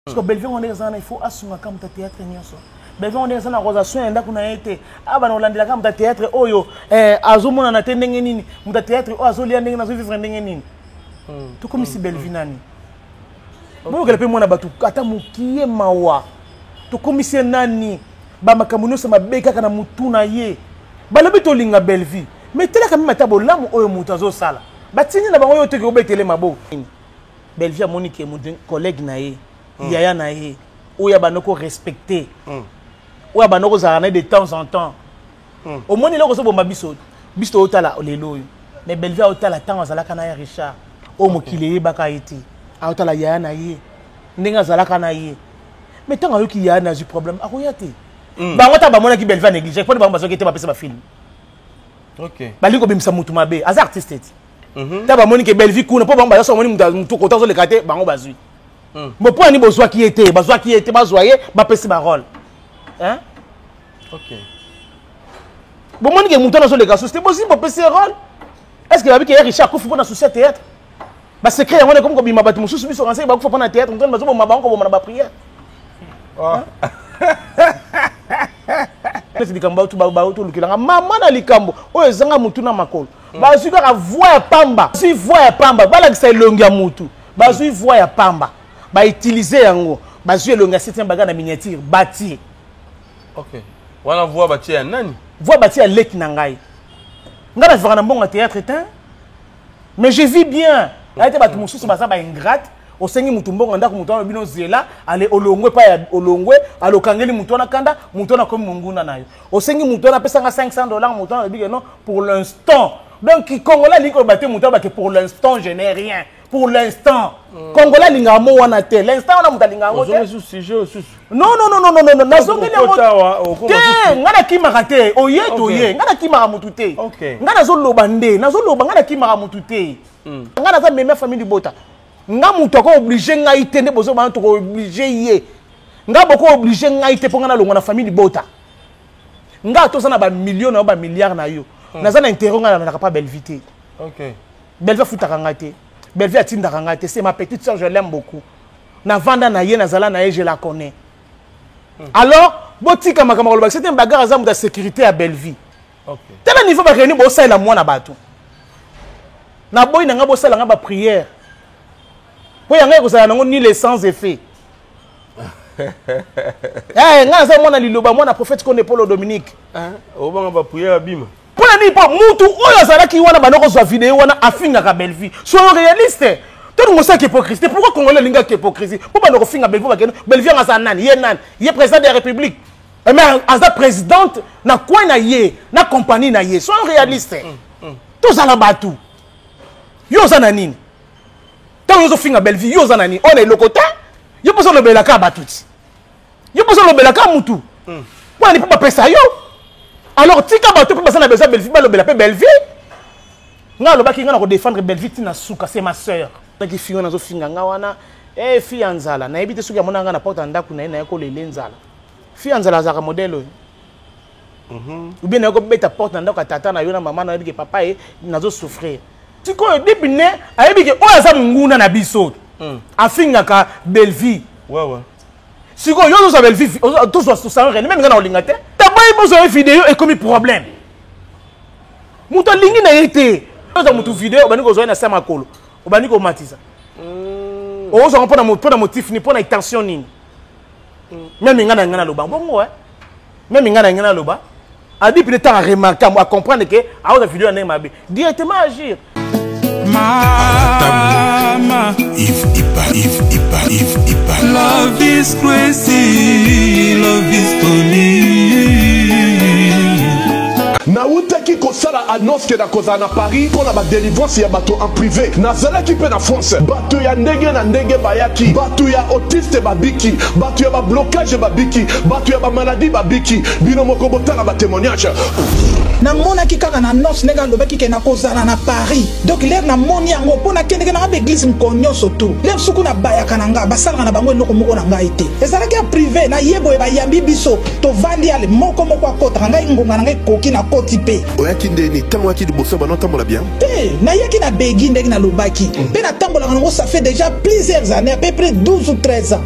Parce que Belleville on est dans il faut assumer comme ta théâtre nyoso. Belleville on est dans organisation enda kuna été aba no landela comme ta théâtre oyo azomona na tendenge nini muta théâtre o azolia ndenge nazo vivre ndenge nini. Tout comme si Belleville nani. Bon que le mona batu ata mukie mawa. Tout comme si nani ba makamuno sama beka kana mutuna ye. Balobi to linga Belleville. Mais tela quand même matabo lamu oyo mutazo sala. Batini na bango yo te ko betele mabo. Belleville a Monique mon collègue na ye. Yaya na ye. Oya banoko respecter. Oya banoko zarana de temps en temps. Au moins il a reçu bomba biso. Biso otala lelo. Mais Belleville otala temps azalaka na ya Richard. O mokile baka iti. Otala yaya na ye. Ndenga zalaka na ye. Mais tant ayo ki yaya na du problème akoya te. Bango ta bamona ki Belleville négligé. Pour bango bazo ki te ba pesa ba film. OK. Baliko bimsa mutu mabe. Az artiste. Ta bamoni ke Belleville kuna po bango bazo moni mutu kota zo le kate bango bazui. Mais pour ani bozwa qui était bazoyer ba pesi ba rôle. Hein? OK. Bon moni ke mutu na zo le gaso c'était possible ba pesi rôle. Est-ce que babiki Richard Kouf pour na souci théâtre? Ba secret on est comme ko bima batu mususu biso renseigner ba ko pour na théâtre on bazo ba bango ko na ba prière. Oh. C'est likambo tu ba tu lukilanga mama na likambo oyo zanga mutu na makolo. Bazui ka voix ya pamba. Si voix ya pamba bala ki sa elongi ya mutu. Bazui voix ya pamba. Ba utiliser yango. Bazui elongi 7e baga na miniature bâti. OK. Wana voix bâti ya nani? Voix bâti ya leki na ngai. Ngana vivre na bonga théâtre etain. Mais je vis bien. Là était batu mususu basa ba ingrate. Osengi mutu mbongo ndako mutu bino zela ale olongwe pa ya olongwe alokangeli mutu na kanda mutu na komi munguna nayo. Osengi mutu na pesa nga $500 mutu na bige non pour l'instant. Donc Congolais liko baté mutu ba que pour l'instant je n'ai rien. Pour l'instant Congolais linga mo wana te. L'instant on a mutu linga mo te. Non. Nazongeli ngo. Te ngana kimaka te. Oyeto ye ngana kimaka mutu te. OK. Ngana zo loba nde. Nazo loba ngana kimaka mutu te. Ngana za meme famille du bota. Nga mutu ko obligé nga ite nde bozo ba to ko obligé ye. Nga boko obligé nga ite po nga na longo na famille bota. Nga to sana ba millions na ba milliards na yo. Na za na intérêt nga na pas belle vite. OK. Belleville futa kanga te. Belleville atinda kanga te, c'est ma petite sœur, je l'aime beaucoup. Na vanda na ye na zala na ye je la connais. Alors, botika makama ko c'est un bagarre azamu de sécurité à Belleville. OK. Tel niveau ba réunir bo ça la moi na bato. Na boy na nga bo sala nga ba prière. Pour yanga ko sala nango ni les sans effet. Nga za mona liloba mona prophète ko Paul Dominique. O banga ba prière bima. Pour la nipo mutu oyo zala ki wana banoko zo vidéo wana afinga ka Belleville. Soyons réalistes. Tout le monde sait hypocrisie. Pourquoi Congolais linga hypocrisie? Pourquoi banoko finga Belleville Belleville nga nani? Ye président de la République. Mais aza présidente na quoi na ye, na compagnie na ye. Soyons réalistes. Tout ça la batu. Yo za nani? Tant yo zo finga Belleville yo za nani? On est lokota. Yo poso lo belaka batuti. Yo poso lo belaka mutu. Pour ni pas pesa yo. Alors tika bato pe basana besoin Belleville ba lo belaka Belleville. Nga lo baki nga na ko défendre Belleville tina suka c'est ma sœur. Taki finga na zo finga nga wana fi anzala. Na ebite suka mona nga na porte ndaku na ye ko lele nzala. Fi anzala za ka modèle. Ou bien na ko beta porte ndaku tata na yo na maman na ebike papa e na zo souffrir. Tiko depuis né ayebike oya za nguna na biso. Afinga ka Belleville. Ouais. Siko yo zo Belleville tous so ça même nga na olingate. Taboy bozo vidéo et comme problème. Muto lingi na été. Oza mutu vidéo bani ko zo na sama kolo. Obani ko matiza. Ozo on na motif ni pona intention nini. Même nga na loba bongo Même nga na loba. A dit peut-être à remarquer à comprendre que a oza vidéo na mabe. Directement agir. Mama, if Ipa. Love is crazy, love is Tony. Nautaki kosala annonce que na kozana Paris pour la délivrance ya bato en privé. Nazala ki pe na France. Bato ya ndenge bayaki. Bato ya autiste babiki. Bato ya ba blocage babiki. Bato ya ba maladie babiki. Bino moko botala ba témoignage. Na mona ki kaka na annonce nega lobaki ke na kozala na Paris. Donc l'air na moni yango pona kende na ba église mkonyo surtout. L'air suku na bayaka na nga basala na bango eloko moko na nga ite. Ezala ki privé na yebo e ba yambi biso to vandi ale moko akota nga ngonga na nga koki na koti pe. Oyaki ndeni tango aki liboso bana tambola bien. Na yaki na begi ndenge na lobaki. Pe na tambola ngo ça fait déjà plusieurs années, à peu près 12 ou 13 ans.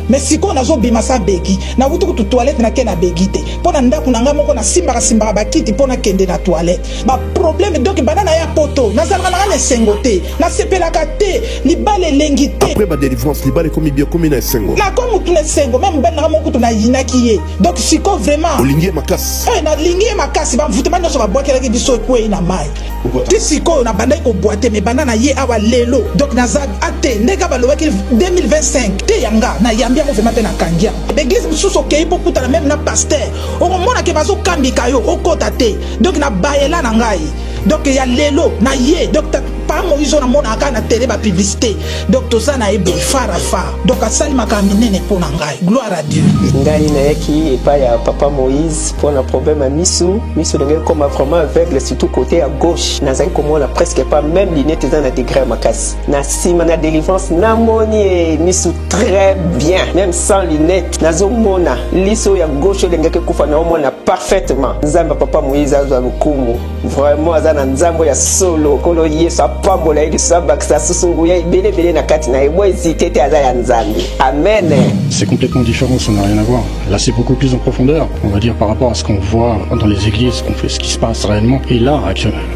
mais siko nazo bimasa begi na wutu tu toilette na ke na begite pona ndaku na nga moko na simbaka bakiti pona kende na toilette ba problème donc banana ya poto nazalaka na ngane sengote na sepelaka te libale lengi te après ba délivrance libale komi bien komi na sengo na komu tu na sengo même ben na moko tu na yinaki ye donc siko vraiment olingi makasi na lingi makasi ba mvutema nyoso ba boakela ki biso ko ina mai ti siko na bandai ko boite mais banana ye awa lelo donc nazab ate ndeka balobaki 2025 te yanga na yambia ko vraiment na kangia l'église mususu kei po kutana même na pasteur o mona ke bazo kambika yo okota te donc na bayela na ngai donc ya lelo na ye donc pas Moïse na mona aka na télé ba publicité donc to ça na ebo farafa donc asali makamine pour na ngai gloire à Dieu ngai na yaki pa ya papa Moïse pour un problème à misu de comme vraiment aveugle surtout côté à gauche na zai comme on a presque pas même lunette dans la degré makasi na sima na délivrance na moni misu très bien même sans lunettes nazo mona liso ya gauche lengeke kufa na mona parfaitement nzamba papa Moïse azo lukumu vraiment azana nzambo ya solo kolo yesu apambola ili sabakisa susungu ya ibele na kati na ebo hésité aza ya nzambi amen. C'est complètement différent, ça n'a rien à voir. Là, c'est beaucoup plus en profondeur, on va dire, par rapport à ce qu'on voit dans les églises, qu'on fait, ce qui se passe réellement. Et là,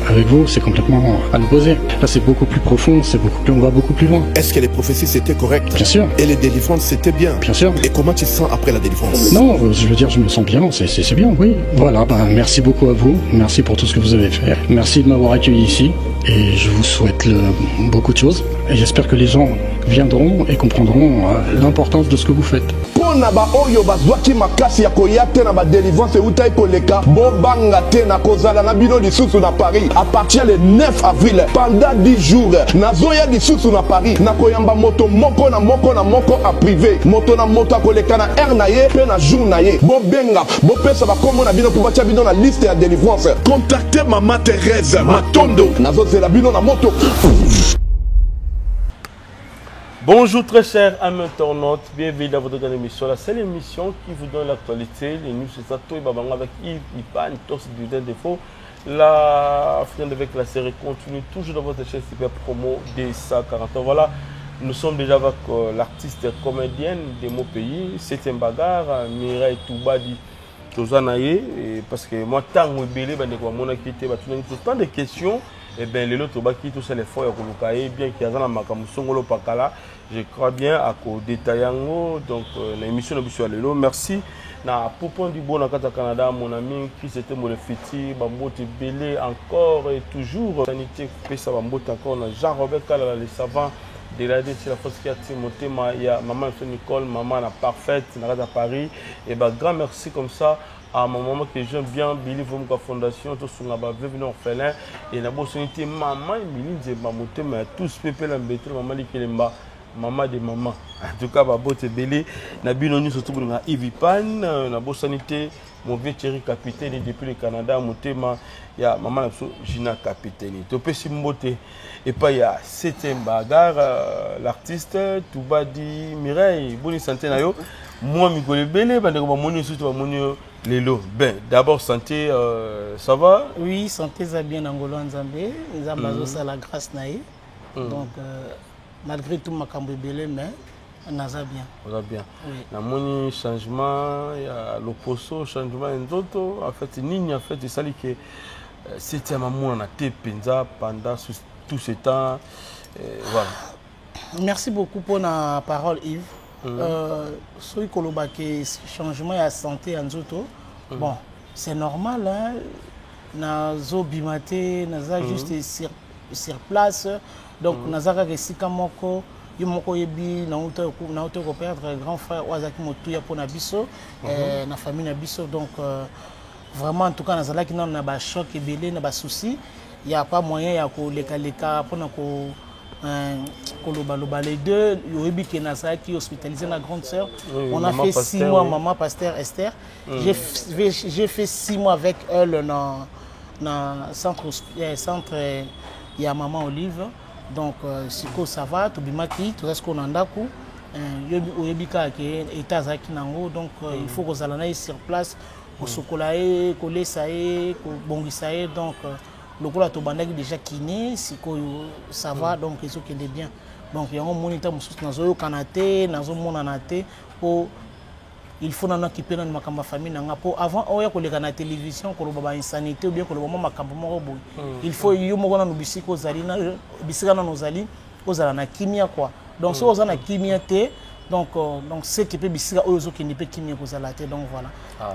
avec vous, c'est complètement à l'opposé. Là, c'est beaucoup plus profond, on va beaucoup plus loin. Est-ce que les prophéties c'était correct? Bien sûr. Et les délivrances c'était bien? Bien sûr. Et comment tu te sens après la délivrance? Non, je veux dire, je me sens bien, c'est bien, oui. Voilà, merci beaucoup à vous, merci pour tout ce que vous avez fait. Merci de m'avoir accueilli ici, et je vous souhaite beaucoup de choses. Et j'espère que les gens viendront et comprendront l'importance de ce que vous faites. Pona ba oyo bazwaki makasi ya koyate na ba délivrance utai koleka bobanga te na kozala na bino lisusu na Paris à partir le 9 avril pendant 10 jours nazoya lisusu na Paris na koyamba moto moko na moko en privé moto na moto akoleka na air na ye pe na jour na ye bobenga bopesa ba komo na bino pour batia bino na liste ya délivrance contactez Maman Thérèse Matondo nazozela bino na moto. Bonjour très chers amis internautes, bienvenue dans votre grande émission. La seule émission qui vous donne l'actualité, les news, c'est ça, tout et babanga avec Yves Ipan, Torse du Défaut. La fin avec la série continue toujours dans votre chaîne Super Promo des 140 ans. Voilà, nous sommes déjà avec l'artiste comédienne de mon pays, c'est un bagarre, Mireille Toubadi Tozanaye, parce que moi, tant que je suis tant de questions. Et bien, les autres qui tous les fois, bien qu'il y a un makamusongolo pakala, je crois bien à ko détaillango donc l'émission de Monsieur Alelo. Merci na Poupon du Bon Nakata Canada, mon ami qui c'était mon fiti, Bambote Belé encore et toujours sanité pesa Bambote encore na Jean-Robert Kala les savants de la la force qui a Timothée, il y a maman Nicole, maman la parfaite, na Paris et ben grand merci comme ça. À mon maman que j'aime bien, Billy Vomka Fondation, tout ce qu'on a vu orphelin et la bonne maman, Billy, j'ai mais tous pépé l'embêter, maman Likelemba, maman de maman. En tout cas, ma botte Belé, n'a bien nous surtout dans Yves Pan, la bonne sanité, mon vieux Thierry capitaine depuis le Canada, mon thème, il y a maman Gina capitaine. Tu peux s'y monter et pas il y a 7e bagarre, l'artiste, Toubadi Mireille, bonne santé nayo. Moi, Migolé Belé, mon surtout mon Lélo. Ben, d'abord, santé, ça va? Oui, santé, ça bien en Angolo Nzambé. Nous avons la grâce naïe. Donc, malgré tout, ma cambre belé, mais on a bien. On a bien. Oui. Il y a mon changement, il y a l'opposé, changement et d'autres. En fait, Nini, en fait, c'est ça que c'était ma maman, on a été pendant tout ce temps. Voilà. Merci beaucoup pour la parole, Yves. Ce changement de la santé en Zoto, bon, c'est normal, hein. Nazo bimate, naza juste sur place, donc naza resika moko, yomoko yebi na auto ko perdre grand frère Wazaki Motuya pour na biso, na famille na biso, donc vraiment en tout cas naza qui na ba choc et belé na ba souci, il y a pas moyen ya ko leka pour na ko les deux, qui est hospitalisé la grande sœur. Oui, on a fait 6 mois, oui. Maman Pasteur Esther. J'ai fait 6 mois avec elle dans le centre, il y a Maman Olive. Donc, Siko ça va, Tobimaki, tout ce qu'on a d'akou. Donc, il faut que vous sur place, pour se coller, coller ça, donc. Le coup là, tu déjà kiné, ça va, donc ils sont bien. donc yango moniteur mosusu nazoyokana te nazomonana te po il faut nana qui pena makambo famille nanga po avant oya koleka na télévision koloba ba insanité ou bien koloba makambo moko boy il faut yo moko na nubisiko ozali na bisika na nozali ozala na kimia quoi donc so ozala na kimia te donc c'est que peut bisika oyo qui ne peut kimia kozala te donc voilà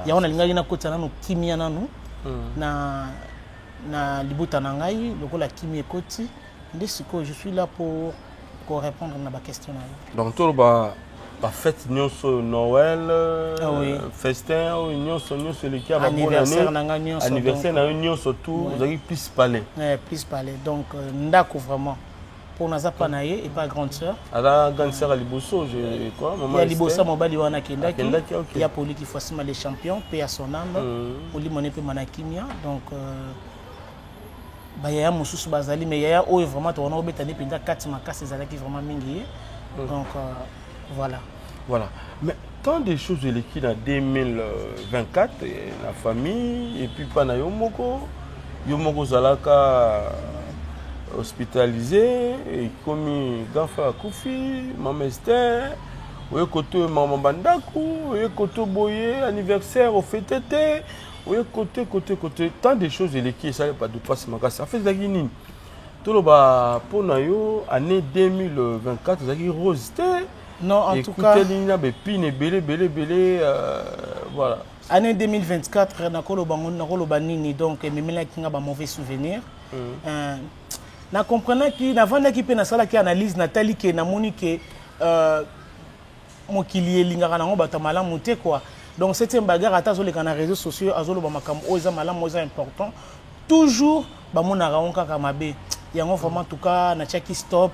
ya on a linga na kota nanu kimia nanu na libuta na ngai lokola kimia koti nde siko je suis là pour répondre à ma question. Donc tout ba fête nyonso Noël festin nyonso le qui a anniversaire na nyonso tout vous avez plus parler donc ndako vraiment pour nazapa na ye et pas grande sœur ala grande sœur liboso je quoi maman ya liboso mobali wana kendaki ya poli qui forcément les champions paix à son âme poli moné pe manakimia donc yaya mosusu bazali mais yaya oyo vraiment to wana obetani pinda 4 makasi ezalaki vraiment mingi donc voilà mais tant des choses l'équipe en 2024 la famille et puis pas na yo moko zalaka hospitalisé et comme gafa kufi maman Esther oye koto maman bandaku oye koto boye anniversaire au fêté. Oui, côté, tant de choses qui ça pas de passe ma ça fait ça nini tout le bas pour nayo année 2024 ça qui rose non en tout cas il pine belé voilà année 2024 na koloba nini donc memela kinga ba mauvais souvenir na comprenant qui na vanda qui pe na sala qui analyse Nathalie qui na moni que mokili elingaka nango batamala monter quoi. Donc cette bagarre à sur les réseaux sociaux azolo ba makambo oza malamu oza important toujours ba mona raonka kamabe yango vraiment en tout cas na chaki stop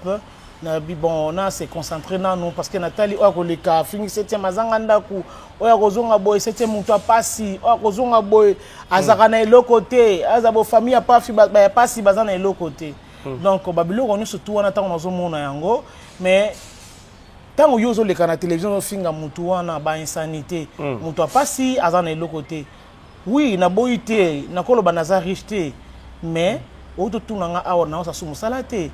na bon on a se concentrer na nous parce que Nathalie o ko leka fini 7e azanga ndaku o kozonga boy 7e mutu apasi o kozonga boy azaka na eloko te azabo famille a pas fi ba pasi bazana eloko te donc babilo ko surtout wana tango nazomona yango mais tant que vous avez la télévision, vous avez ba insanité. Vous avez pas si azana eloko te. Oui, na boité, na kolo banaza riche mais auto tout nanga awa na sa sumu salate.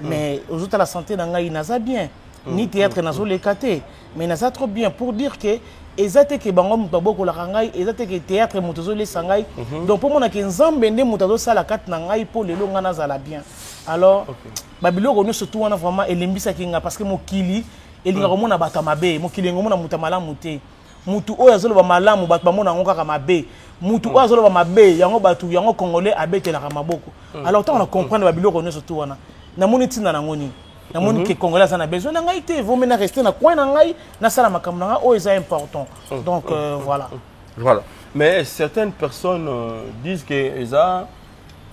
Mais aux autres la santé nanga inaza bien. Ni théâtre nazo lekate, mais naza trop bien pour dire que ezate ke bango mutu boko la kangai, ezate ke théâtre mutu le sangai. Donc pour mona ke nzambe nde mutu sala kat nangai pour lelo ngana zala bien. Alors babilo ko surtout wana vraiment elembisa kinga parce que mokili elinga komona bato mabe mokili ngomona mutu malamu te mutu oyo azoloba malamu bato bamona ngo kaka mabe mutu oyo azoloba mabe yango bato yango congolais abetela ka maboko alors tant on comprendre babiloko ne surtout wana na moni tina na ngoni na moni ke congolais sana besoin na ngai te vaut mieux rester na coin na ngai na sala makambo na oyo c'est important donc voilà mais certaines personnes disent que eza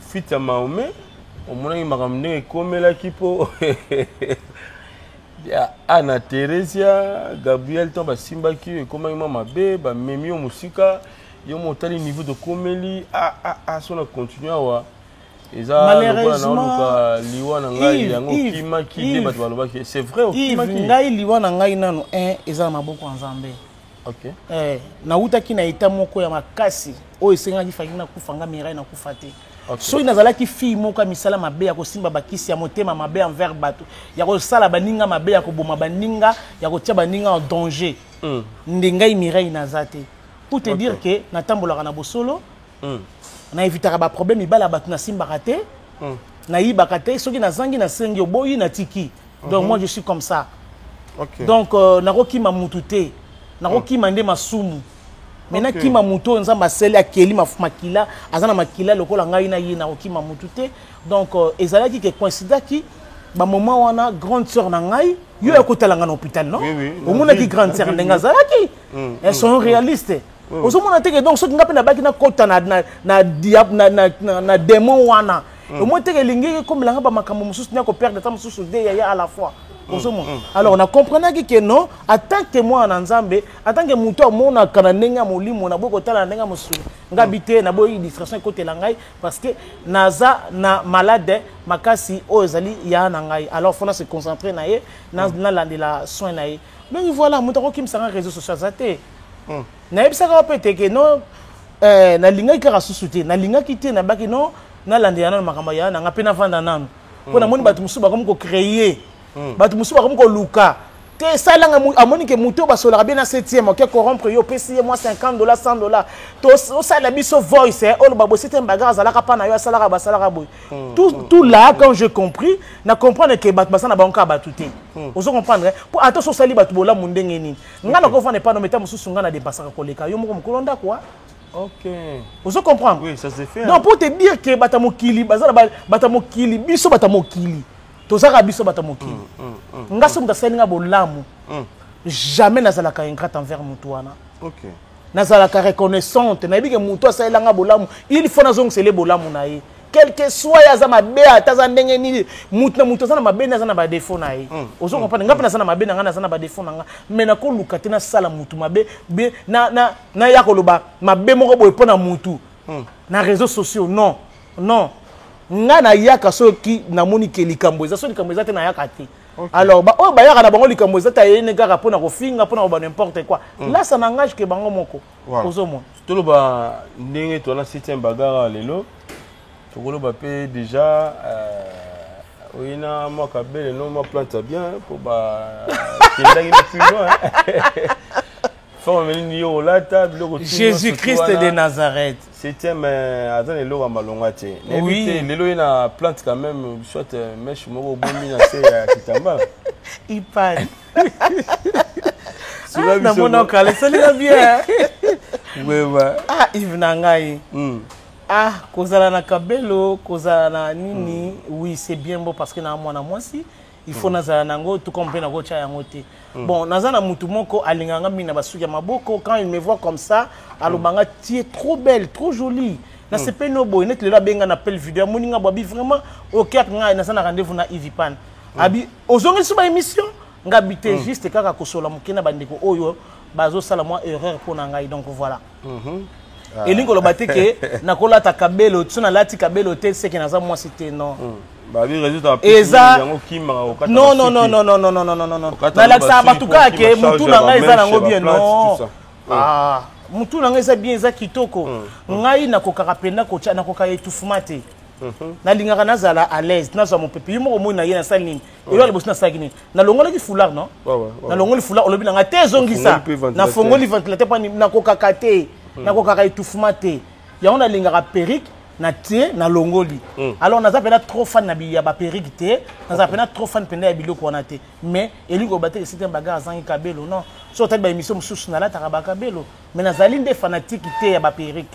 fit à Mahomet au moins il m'a ramené comme la kipo Anna Teresia, Gabriel Tomba Simbaki, et comment il m'a mabé, Memi au Musika, il y a monté le niveau de Komeli, son a continué à voir. Malheureusement, c'est vrai, ok. Na utaki na ita moko ya makasi, o esenga ki fakina kufanga mirai na kufate. So inazala ki fi moko misala mabe ya ko simba bakisi ya motema mabe envers bato. Ya ko sala baninga mabe ya ko boma baninga, ya ko tia baninga en danger. Ndengai mirai nazate. Pour te dire que na tambola na bosolo, na évitera ba problème ibala bato na simba raté. Na yibaka te soki na zangi na sengi oboyi na tiki. Donc moi je suis comme ça. Donc na roki mamutute. Naroki mande masumu mena kima muto nzamba sele akeli makila azana makila lokola ngai na ye naroki mamutu te donc ezalaki ke coïncida ki ba moment wana grande sœur na ngai yo ekotalanga na hôpital non au mona ki grande sœur ndenga zalaki elles sont réalistes ozo mona te que donc soki ngape na baki na kota na diable na démon wana au moins te que lingi comme langa ba makambo mususu na ko perdre temps mususu de ya à la fois. Alors on a compris que non, en tant que moi en Nzambe, en tant que muto mon a kananenga molimo na boko tala nenga musulu. Ngabité na boyi distraction côté langai parce que naza na malade makasi ozali ya nangai. Alors faut se concentrer na ye na la soin na ye. Donc voilà, muto ko kim sanga réseaux sociaux zaté. Na yebisa ka pété que non na linga ka susute, na linga kité na baki non na landé na makamba ya na ngapena vanda nanu. Pour na moni batu musuba comme ko créer bato musu bakomi koluka te salanga amoni ke muto basolaka bien na 7e oke corrompre yo pesi moi $50 $100 to osala biso voice olo babosi te mbaga azalaka pa na yo asalaka basalaka boy tout là quand je compris na comprendre que bato basana banka batu te ozo comprendre pour attention sali bato bola mundenge nini ngana ko fane pa no meta mususu ngana dépasser koleka yo moko mukolonda quoi. Ok. Vous comprenez? Oui, ça se fait. Donc pour te dire que batamokili, batamokili, biso batamokili. Tout ça biso batamokili. Ngaso mtaselinga bolamu. Jamais nazalaka ingrate envers mutuana. Ok. Nazalaka reconnaissante. Na bige mutu asalanga bolamu. Il faut nazong sele bolamu na ye. Quel que soit yaza mabe ataza ndenge ni mutu na mutu sana mabe na sana ba défaut na ye. Ozo comprendre ngapa na sana mabe na ngana sana ba défaut na nga. Mais na ko lukate na sala mutu mabe be na ya koloba mabe moko boye pona mutu. Na réseaux sociaux non. Non. Nga na yaka soki na moni ke likambo eza so likambo eza te na yaka te. Alors ba o ba yaka na bango likambo eza ta yene kaka pona ko finga pona ba n'importe quoi. Là ça n'engage que bango moko. Ozo mo. Toloba ndenge to na 7e bagara lelo. Tokolo bapé déjà oyina moi kabele non moi plante bien pour ba kindaki na plus loin. Jésus-Christ de Nazareth. 7e azan lelo wa malonga te. Oui. Lelo ina plante quand même soit mèche moko bombi na se ya kitamba. Ipan. Na mona kale sali bien. Oui ouais. Ah Yves Nangai. Ah, kozala na kabelo, kozala na nini, oui, c'est bien beau parce que na moi si il faut nazala nango tout comme na gocha yango te. Bon, nazana mutu moko alinganga mina basuya maboko quand il me voit comme ça, alobanga tu es trop belle, trop jolie. Na sepe no boy net lela benga na pel vidéo moninga babi vraiment OK nga nazana rendez-vous na Ivipan. Abi ozongi suba émission ngabité juste kaka kosola mukena bandeko oyo bazo sala moi erreur pour ngai donc voilà. Et l'ingolo bateke na kola ta kabelo tsuna lati kabelo te c'est que naza moi c'était non. Ba bi résultat eza yango kimba okata. Non. Na laksa batuka ke mutu na ngai za nango bien non. Ah, mutu na ngai za bien za kitoko. Ngai na kokaka penda ko na kokaka etufumate. Na lingaka nazala à l'aise nazo mon pepe mo mo na yena salini. Elo lebosina sakini. Na longola ki foulard non? Na longola foulard olobi na te zongisa. Na fongoli ventilateur pa na kokaka te. Na kokaka etufumate. Ya on a lingaka perruque na tie na longoli. Alors naza pena trop fan na biya ba perruque te. Naza pena trop fan penda ya biloko na te. Mais elingo bateke c'était un bagarre zangi kabelo non. So tête ba émission mususu na la taraba kabelo. Mais nazali nde fanatique te ya ba perruque.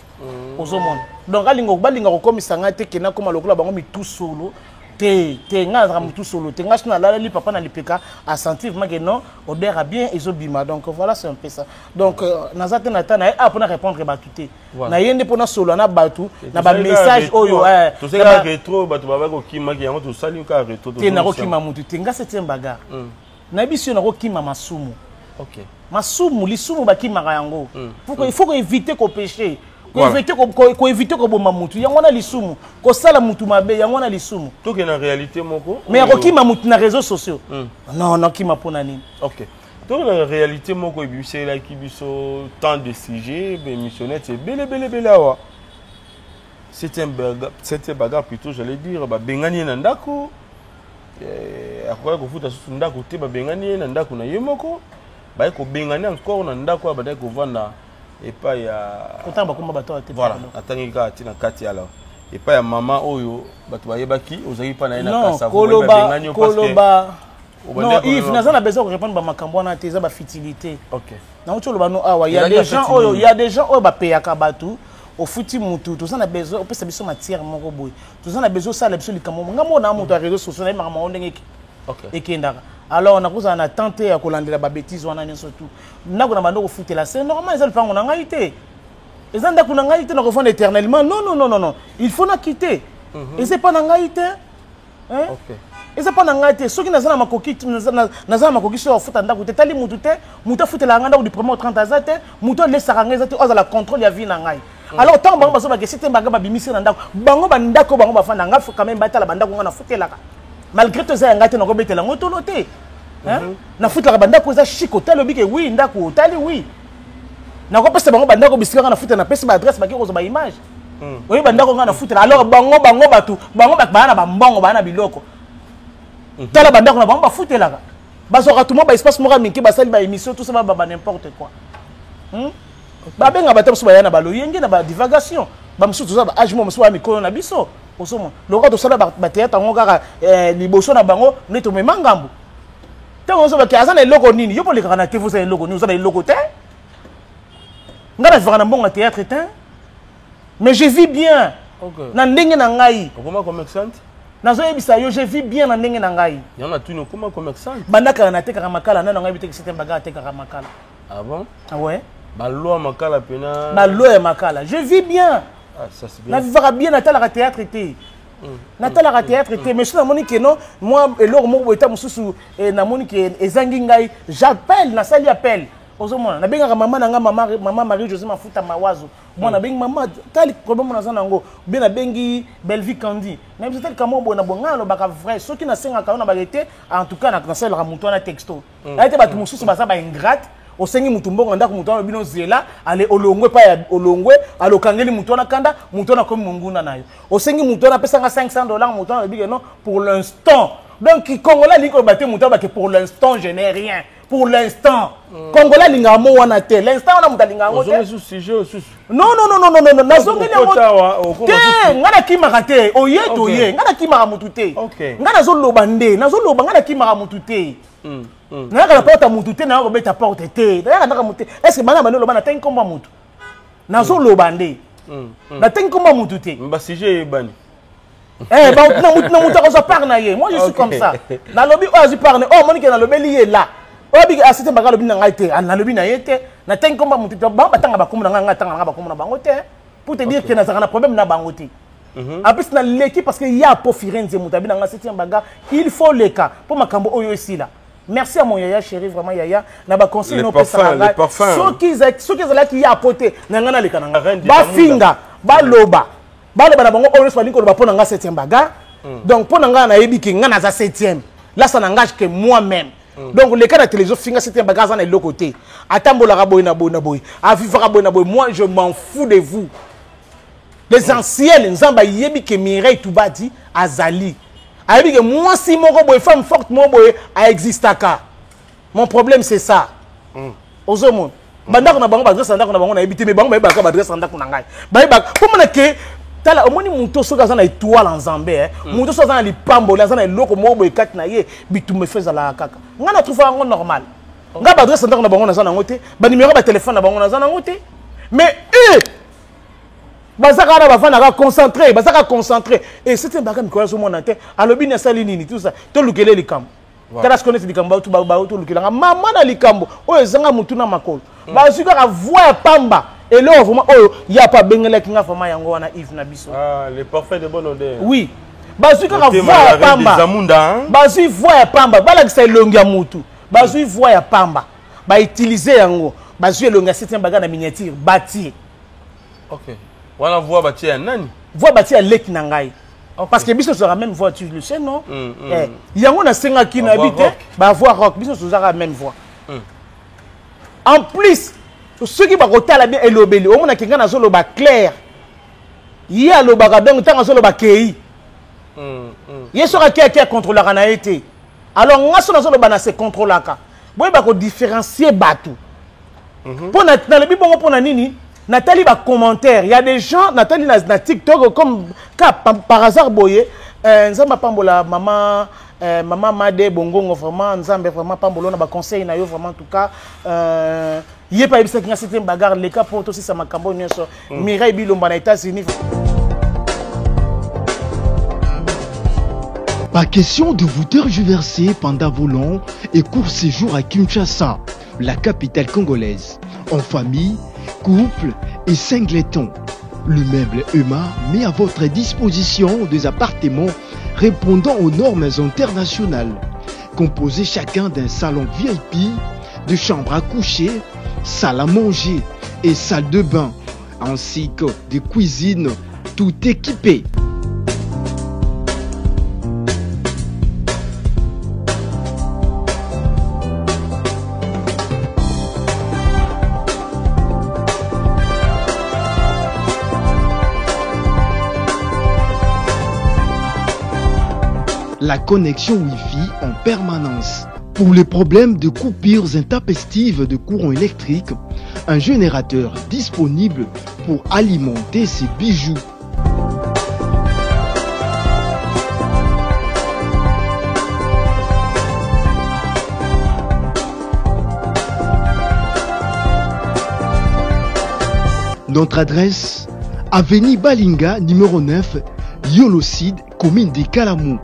Ozomon. Donc alingo balinga ko komisa ngate ke na koma lokola bango mi tout solo. Te nga ramu tout solo. Te nga suna la li papa na lipeka a sentir que non odeur a bien ezobima. Donc voilà c'est un peu ça. Donc nazate na tana a pour répondre batuté. Na yende pour na solo na batu na ba message oyo to se ka retro batu ba ko kima ki yango to sali ka retro to. Te na ko kima mutu te nga septième bagarre. Na biso na ko kima masumu. OK. Masumu lisumu ba kima yango. Il faut éviter ko pécher. Ko éviter ko bomba mutu yango na lisumu ko sala mutu mabe yango na lisumu to ke na réalité moko mais ko kima mutu na réseaux sociaux non kima pona nini. OK to na réalité moko ebisé la ki biso tant de sujets be missionnaire c'est bele awa c'est un bagarre plutôt j'allais dire ba bengani na ndako akoya ko futa susu ndako te ba bengani na ndako na yemoko ba ko bengani encore na ndako ba dai ko vanda et pas ya pourtant bakoma bato ate voilà atangi ka tina kati alors et pas ya mama oyo bato bayebaki ozaki pa na ina kasa koloba non Yves nazana besoin de répondre ba makambo na te za ba futilité. OK na uto loba no awa il y a des gens oyo ba payaka bato au futi mutu to sana besoin opesa biso matière moko boy to sana besoin sala biso likambo ngamo na mutu a réseaux sociaux na mama ondenge OK ekendaka. Alors on a cause on a tenté à collander la bêtise on a rien surtout na ko na bando ko futela c'est normal ça le pango na ngaité et ça ndako na ngaité na refond éternellement non il faut na quitter et c'est pas na ngaité hein OK et c'est pas na ngaité ceux qui nazana makoki nazana makoki sur futa ndako te tali mutu te mutu futela nganda ko du premier 30 azate mutu laisse rangeza te oza la contrôle ya vie na ngai. Alors tant bango baso ba que c'était baga ba bimisi na ndako bango ba ndako bango ba fanda nga quand même batala bandako ngana futela ka malgré tout ça ngate na ko betela ngotono te hein na futela banda ko za chiko talo bike oui ndako tali oui na ko pesa bango banda ko bisika na futela na pesa ba adresse ba ki ko ba image oui banda ko ngana futela alors bango batu bango bana ba mbongo bana biloko tala bandako na bango bafutelaka bazoka tout le monde espace moko mingi basali ba émission tout ça ba n'importe quoi babenga bato mosusu baya na baloyenge na ba divagation bamosusu toza ba age mo mosusu ya mikolo na biso osoma lokola tosala bateatre yango kaka liboso na bango nde tomema ngambo ntango ozo bake aza na eloko nini yo polekaka na te voza eloko nini oza na eloko te nga na vivaka na mbongo ya théâtre te mais je vis bien na ndenge na ngai Comment commerçante? nazoyebisa yo je vis bien na ndenge na ngai Il y en a tout, comment commerçante? bandaka na tekaka makala nano ngai biteki c'était baga tekaka makala Ah bon? ah ouais Balo makala pena. balo ya makala je vis bien Ah ça c'est bien. na vivaka bien natalaka théâtre te natalaka théâtre te mais so namoni ke non moi eloko moko boye ta mosusu namoni ke ezangi ngai j'appelle nasali appel ozomona nabengaka mama na nga mama Marie José Mafuta Mawazo mwana bengi mama tali problème na zana ngo bien nabengi Belvi Kandi même si tali kamo bona bonga no baka vrai soki na senga ka na bagete en tout cas na sala mutu na texto ayete batu mosusu basa ba ingrate osengi mutu mbongo ndako mutu na bino zela ale olongwe pa ya olongwe alokangeli mutu na kanda mutu na komi munguna nayo osengi mutu na pesa nga $500 mutu na bige non pour l'instant donc Congolais liko baté mutu ba que pour l'instant je n'ai rien pour l'instant Congolais linga mo wana te l'instant on a mutu linga ngo te non nazongeli ngo te ngana kimaka te oye to ye ngana kimaka mutu te ngana zoloba nde nazoloba ngana kimaka mutu te naka na porte mutu te na ko beta porte te naka mutu est-ce que bana banolo bana tengi komba mutu nazoloba nde na tengi komba mutu te Mba sujet bani. na mutu ko so parna ye moi je suis comme ça na lobi o azu parne oh monique na lobeli ye là o bi asite mbaka lobi na ngai te na lobi na ye te na tengi komba mutu te ba batanga bakomo na ngai tanga bakomo na bango te pour te dire que na zaka na problème na bango te après na l'équipe parce que y a pour Firenze mutabi na nga 7e baga il faut les cas pour makambo oyo ici là. Merci à mon yaya chéri vraiment yaya na ba conseil no pesa les parfums ceux qui là qui a apporté na ngana le kananga ba finga ba loba na bango oyo so linko ba pona nga 7e baga donc pona nga na yebi ki nga na za 7e là ça n'engage que moi-même donc les cas de télévision finga 7e baga za na le côté atambola ka boy na boy a vivre boy na boy moi je m'en fous de vous les anciens nzamba yebi ke Mireille Toubadi azali ayebi ke moi si moko boy femme forte mo boy a existaka mon problème c'est ça ozomon bandako na bango ba adresse ndako na bango na yebi te mais bango ba yeba ka ba adresse ndako na ngai ba yeba ko mona ke tala omoni muto soka za na étoile en Zambé muto soka za na lipambo za na eloko mo boy kat na ye bitumbe feza la kaka nga na trouver ngo normal nga ba adresse ndako na bango na za na ngote ba numéro ba téléphone na bango na za na ngote mais bazaka na bafana ka concentré et c'était baga mikolo so mona te alobi na sali nini tout ça to lukele likambo tala se connaître likambo to ba to lukela mama na likambo oyo zanga mutu na makolo bazika ka voix pamba et là vraiment oyo ya pa bengele kinga fama yango wana Yves na biso les parfums de bonne odeur oui bazika ka voix pamba bazu voix pamba bala ki sa longi ya mutu bazu voix ya pamba ba utiliser yango bazu elongi ya 7e baga na miniature bâti OK. Voilà voix bâti à nani? Voix bâti à leki na ngai. Parce que biso sera même voix, tu le sais non? Yango na senga ki na bité, ba voix rock, biso sera même voix. En plus, ceux qui ba kotala bien elobeli, o mona kinga na zolo ba clair. Ya lo ba donc tanga zolo ba kei. Yesora ki contrôlera na été. Alors ngaso na zolo ba na se contrôlaka. Boy ba ko différencier batu. Pour na le bibongo pour na nini? Nathalie va commentaire. Il y a des gens, Nathalie na TikTok, comme par hasard, boye, Nzamba Pambola, maman Made, Bongongo, vraiment, Nzamba, vraiment, Pambola, na conseil, na yo, vraiment, en tout cas, il y a pas eu cette bagarre, les cas pour aussi, ça m'a camboné, Mireille Bilomba, na États-Unis. Pas question de vous tergiverser pendant vos longs et courts séjours à Kinshasa, la capitale congolaise, en famille, couple et singleton. Le meuble EMA met à votre disposition des appartements répondant aux normes internationales, composés chacun d'un salon VIP, de chambres à coucher, salle à manger et salle de bain, ainsi que de cuisine tout équipées. la connexion Wi-Fi en permanence. Pour les problèmes de coupures intempestives de courant électrique, un générateur disponible pour alimenter ces bijoux. Notre adresse, avenue Balinga, numéro 9, Yolocide, commune de Kalamou.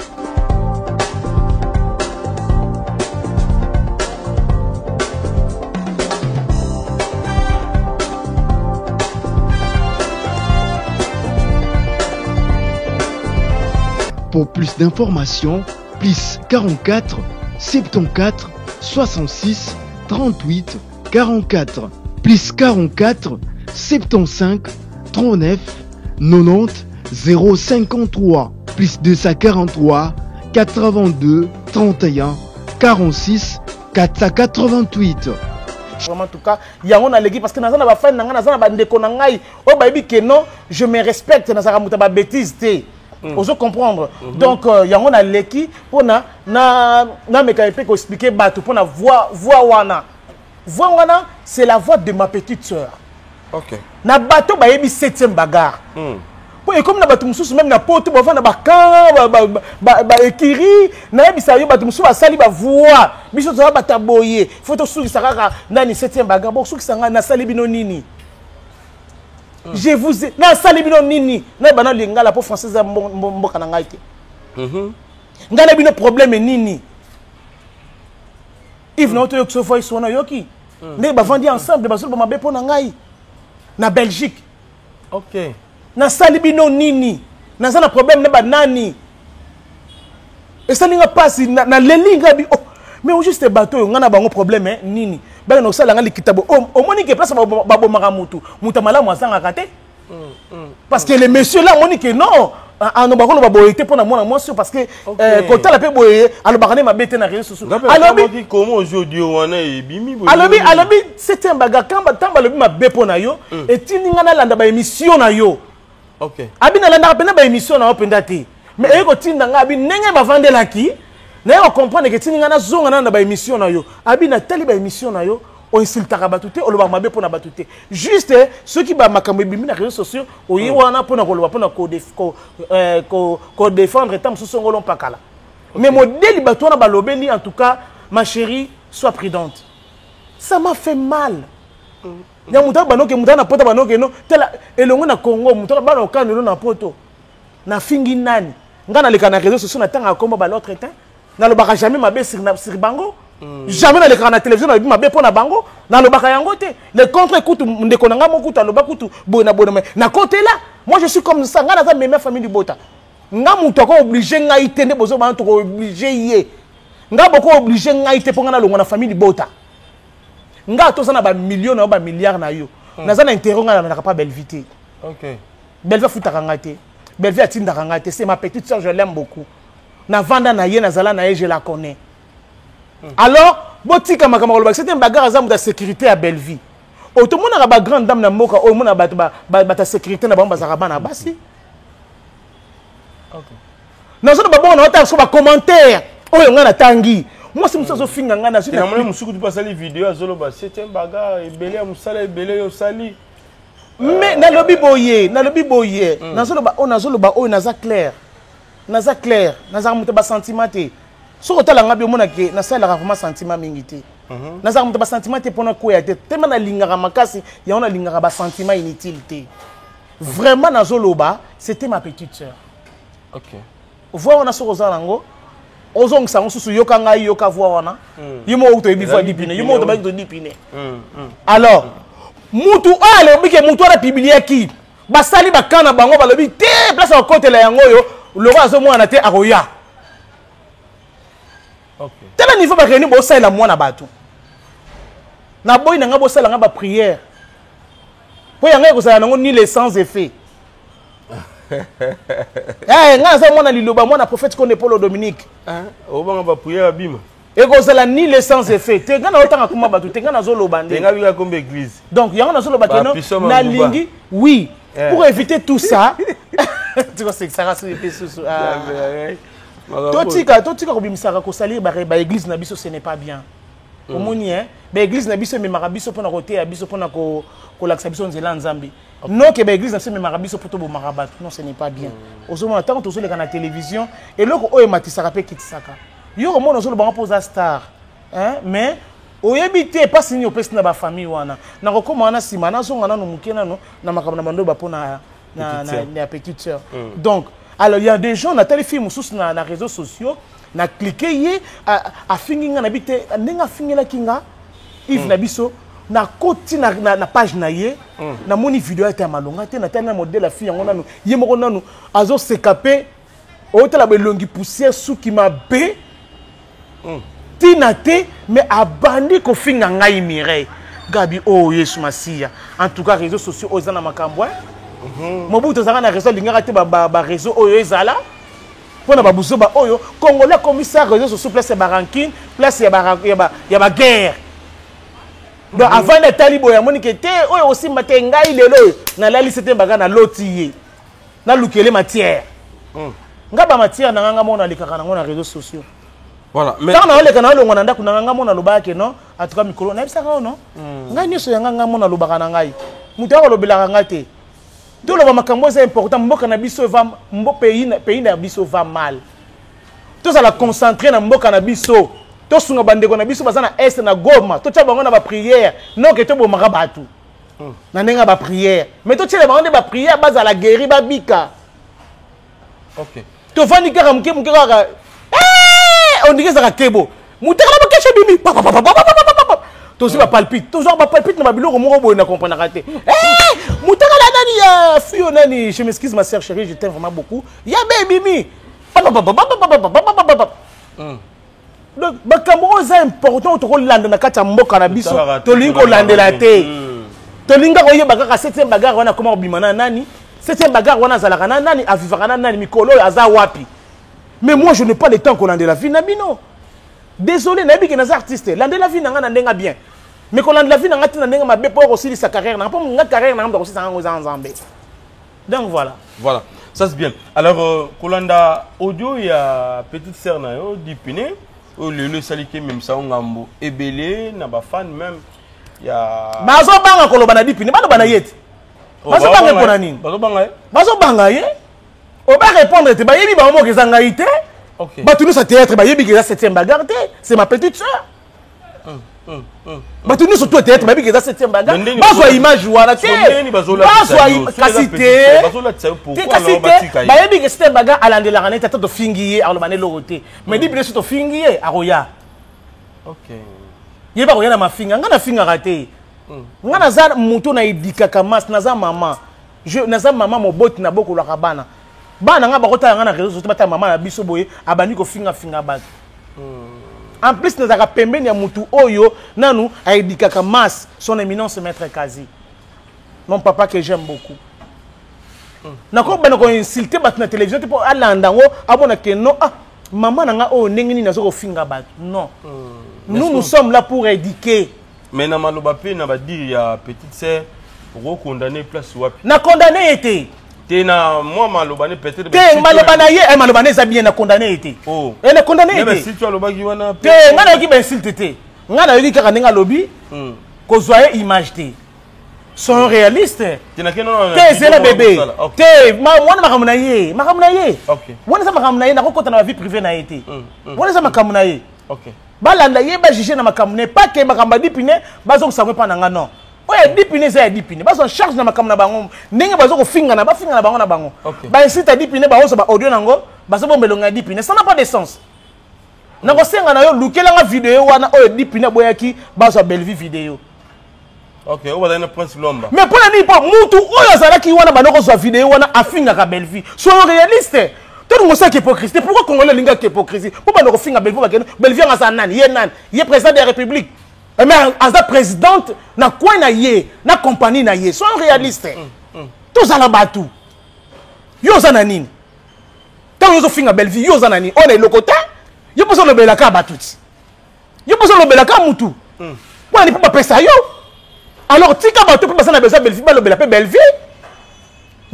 Pour plus d'informations, plus 44 74 66 38 44, plus 44 75 39 90 053, plus 243 82 31 46 488. Vraiment, en tout cas, il y a un allégé parce que dans la fin, dans la ndeko nangai, oh baby que non, je me respecte dans sa muta bêtise té. Oso comprendre. Donc il y a un allégé pour na me kaipé ko expliquer batu pour na voix wana. Voix wana, c'est la voix de ma petite sœur. OK. Na bato ba yebi 7e bagarre. Et comme na bato mususu même na poto ba na ba ekiri na yebi sa yo bato mususu ba sali ba voix biso to ba taboye faut to suki sakaka nani 7e bagarre bo suki sanga na sali bino nini. Je vous ai na sali bino nini na bana lingala po française mboka na ngai te. Ngala bino problème nini. If na to yo so voice wana yoki. Ne ba vandi ensemble ba so ba mabe po na ngai. Na Belgique. OK. Na salibino nini. Na sana problème ne ba nani. Et ça n'inga pas na lelinga bi oh mais au juste bateau on a bango problème nini. Ba no sala ngali kitabo au monique place ba bomaka mutu. Muta malamu asanga kate. Parce que les messieurs là monique non ah non ba ko ba boyete pour na moi parce que quand la pe boye alo ba kana ma bete na réseaux sociaux. Alors comment aujourd'hui wana ebimi boye. Alors c'était un baga kamba tamba le ma be pona yo et tininga na landa ba émission na yo. OK. Abi na landa pena ba émission na openda te. Mais eko tinda nga abi nenge ba vandela ki. Na yo comprendre que tininga na zonga na ba émission na yo. Abi na tali ba émission na yo. On insultera batute, on le va mabe pour na batute. Juste ceux qui ba makambe bimi na réseaux sociaux, o yi wana pour na koloba pour na ko défendre tam so songolon pakala. Mais modèle bato na balobeli en tout cas, ma chérie, sois prudente. Ça m'a fait mal. Ya muta banoke muta na poto banoke no, tela elongo na Congo muta bano kanelo na poto. Na fingi nani. Ngana leka na réseaux sociaux na tanga komba ba l'autre temps. Na lo baka jamais mabe sur bango. Jamais dans l'écran de la télévision, on a bien bango. Dans le baka yangote. Les contre écoute, ndeko nanga mokuta lo bakutu bona bona. Na côté là, moi je suis comme ça. Nga na même famille du bota. Nga muto ko obligé nga itende bozo ba to ko obligé yé. Nga boko obligé nga ite ponga na longo na famille du bota. Nga to sana ba millions na ba milliards na yo. Na za na intérêt nga na pas belle vite. OK. Belle va futa kanga te. Belle va tinda kanga te. C'est ma petite sœur, je l'aime beaucoup. Na vanda na ye na zala na ye, je la connais. Alors, botika makamalo c'est un bagarre azam de sécurité à Belleville. Auto mona ba grande dame na moka o mona ba ta sécurité na ba bazaraba na basi. OK. Na zo ba bona ota so ba commentaire. Oyo ngana tangi. Moi c'est muso finga ngana so. Na mona musuku tu passer les vidéos azolo ba c'est un bagarre ebele musala ebele yo sali. Mais na lobi boye, na zo ba on azolo ba o na za clair. Na za clair, na za muto ba sentiment te. Si on a un na sala vraiment sentiment mingité. Na za muto ba sentiment te pona ko ya te. Tellement na lingara makasi, ya on a lingara ba sentiment inutilité. Vraiment na zoloba, c'était ma petite sœur. OK. Voir on a sur ozalango. Ozong sa susu yoka ngai yoka voir wana. Yimo uto ebi voix dipine, yimo to ba to dipine. Alors, mutu ale bike mutu ala publier ki. Ba sali ba kana bango ba lobi te place au côté la yango yo, le roi zo mwana te aroya. OK. Tel niveau ba réunir bo sala mwana batu. Na boy na nga bo sala nga ba prière. Po yanga ko sala nango ni les sans effet. Nga za mwana liloba mwana prophète connaît Paul Dominique. O banga ba prière abima. Et ko sala ni les sans effet. Te nga na otanga kuma batu, te nga na zo lobande. Te nga bila kombe église. Donc yanga na zo lobate non na lingi oui. Pour éviter tout ça, tu vois c'est que ça reste sous totika kobimisaka kosalir ba église na biso ce n'est pas bien omoni hein ba église na biso memaka biso pona koteya biso pona kolakisa biso nzela nzambe non que ba église na biso memaka biso poto bomaka bato non ce n'est pas bien ozomona tant tozoleka na télévision eloko oyo matisaka pe kitisaka yo komona ozolo bango poza star hein mais oyebi te pasi nini opesi na bafamille wana nakokoma wana nsima nazonga nano moke nano na makambo na bando bapo na petite sœur donc alors il y a des gens natali film mosusu na réseaux sociaux na cliquer ye afingi nga na bi te ndenge afingelaki nga Yves na biso na koti na page na ye na moni vidéo ete ya malonga te natali na modèle ya fille yango nano ye moko nano azosekape oyotala belongi poussière suki mabe tina te mais abandi kofinga ngai Mireille Gabi oh Yesu Masia en tout cas réseaux sociaux ozana makambo Mobutu zanga na réseau lingaka te ba réseau oyo ezala pona ba buzo ba oyo congolais commissaire réseaux sociaux place ya barankine place ya ba guerre donc avant de talibo ya moni ke te oyo aussi mate ngai lelo na lali c'était baga na lotiye na lukele matière ngaba matière na nganga mona likaka na réseaux sociaux. Voilà, mais quand on a le canal on a ndako na nganga mona lobaka no en tout cas mikolo na bisaka no ngai nyoso ya nganga mona lobaka na ngai mutu akolobelaka ngai te tout le makambo c'est important mboka na biso va mbo pays na biso va mal tout ça la concentrer na mboka na biso to sunga bandeko na biso baza na est na Goma to tia bango na ba prière non que to bomaka batu na nenga ba prière mais to tia bango ba prière baza la guéri ba bika OK to fani kaka mke kaka on dirait ça kebo mutaka ba kesho bimi to si ba palpite toujours ba palpite na ba biloko moko boye na comprendre raté mutaka la nani ya fio nani je m'excuse ma sœur chérie je t'aime vraiment beaucoup ya baby mi donc bakambo c'est important to kolanda na kati ya mboka na biso to lingo landela te to linga ko yeba kaka 7e bagarre wana comment obimana nani 7e bagarre wana zalaka na nani avivaka na nani mikolo aza wapi. Mais moi, je n'ai pas le temps qu'on lande la vie, Nabino. Désolé, Nabi qui est un artiste. Lande la vie, n'a bien. Mais qu'on lande la vie, n'a pas aussi sa carrière. N'a pas une carrière, n'a pas aussi sa carrière. Donc voilà. Voilà, ça c'est bien. Alors, Kolanda audio, il y a petite sœur Nayo, Dipine, le salike même ça, on a ebélé, n'a pas fan même. Il y a. Bazo banga kolobana Dipine, pas de banayet. Bazo banga konani. Bazo banga. Bazo banga ye. On va répondre, tu vas y avoir des angaïtés. Bah, tu nous as théâtre, bah, y a des 7e bagarre, c'est ma petite soeur. Bah, tu nous as théâtre, bah, y a des 7e bagarre. Bah, soit image ou à la tête. Bah, soit cassité. Bah, y a des 7e bagarre à l'année de la ranette, à tout fingier, à l'année de l'oroté. Mais dis, bien sûr, tu fingier à Roya. Ok. Il y a pas rien à ma finga, on a finga raté. On a zan mouton na idika kamas, naza maman. Je naza maman, mon bot na beaucoup la rabana. Bana nga bakota nga na réseau sociaux bata maman na biso boye abani ko finga bat. En plus nazaka pembeni ya mutu oyo nanu aidikaka mas son éminence maître Kazi. Mon papa que j'aime beaucoup. Nako bana ko insulter bat na télévision tipo alanda ngo abona que non maman nga o ndengini nazo ko finga bat. Non. Nous sommes là pour éduquer. Mais na maloba pe na ba dire ya petite sœur pour condamner place wapi. Na condamné été. Tena moi malobane peut-être te malobana ye malobane za bien na condamné été elle est condamné mais si tu alobaki wana te ngana ki ba insulte te ngana yoki kaka ninga lobi ko zoye image te sont réalistes tena ke non te c'est le bébé te mwana makamuna ye OK mwana sa makamuna ye na kokota na vie privée na été mwana sa makamuna ye OK balanda ye ba juger na makamune pas que makamba dipine bazo kusangwe pa na nga non. Ouais, dipine c'est dipine. Parce qu'on charge na makam na bango. Ndenge bazo ko finga na bango na bango. Ba incite à dipine ba oso ba audio nango, bazo bombelonga dipine. Ça n'a pas de sens. Nako senga na yo lukela nga vidéo wana oyo dipine boyaki bazo Bellevue vidéo. OK, on va donner Prince Lomba. Mais pour la ni pas mutu oyo zalaki wana banoko so vidéo wana afinga ka Bellevue. Soyons réalistes. Tout le monde sait hypocrisie. Pourquoi Congolais linga hypocrisie? Pourquoi banoko finga Bellevue nga nani? Ye président de la République. Mais as présidente na quoi na ye na compagnie na ye soyons réalistes tous à la batou yo za nani tant yo zo finga Bellevue yo za nani on est le côté yo poso le belaka batuti yo poso le belaka mutu pour ne pas pesa yo alors tika batou pour passer na Bellevue ba le belaka Bellevue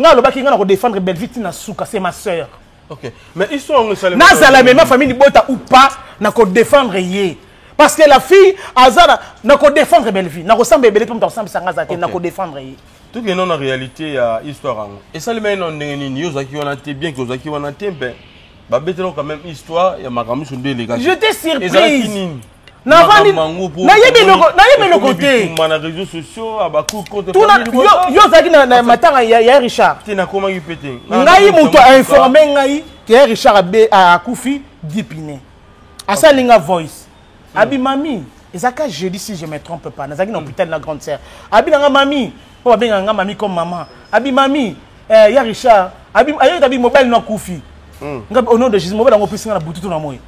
nga lo baki nga na ko défendre Bellevue tina suka c'est ma sœur OK. Mais ils sont nazala même ma famille bota ou pas na ko défendre yé. Parce que la fille azala na ko défendre belle vie. Na ko samba belle pour ensemble sanga zate na ko défendre yé. Tout que non en réalité ya histoire. Et ça le met non ndengeni yozaki wana te bien que yozaki wana te ben. Ba betelo quand même histoire ya makamu sur deux les gars. J'étais surprise. Na yebi le côté. Na réseaux sociaux abaku compte. Yo zaki na matanga ya Richard. Tina comment il pété. Ngai muto a informé ngai que Richard a kufi dipine. Asa linga voice. Abi mami, ezaka jeudi si je me trompe pas. Nazaki na hôpital la grande sœur. Abi nga mami, po benga nga mami comme maman. Abi mami, ya Richard, abi ayo mobile na kufi. Nga au nom de Jésus mobile ngo pisinga na bututu na moyi.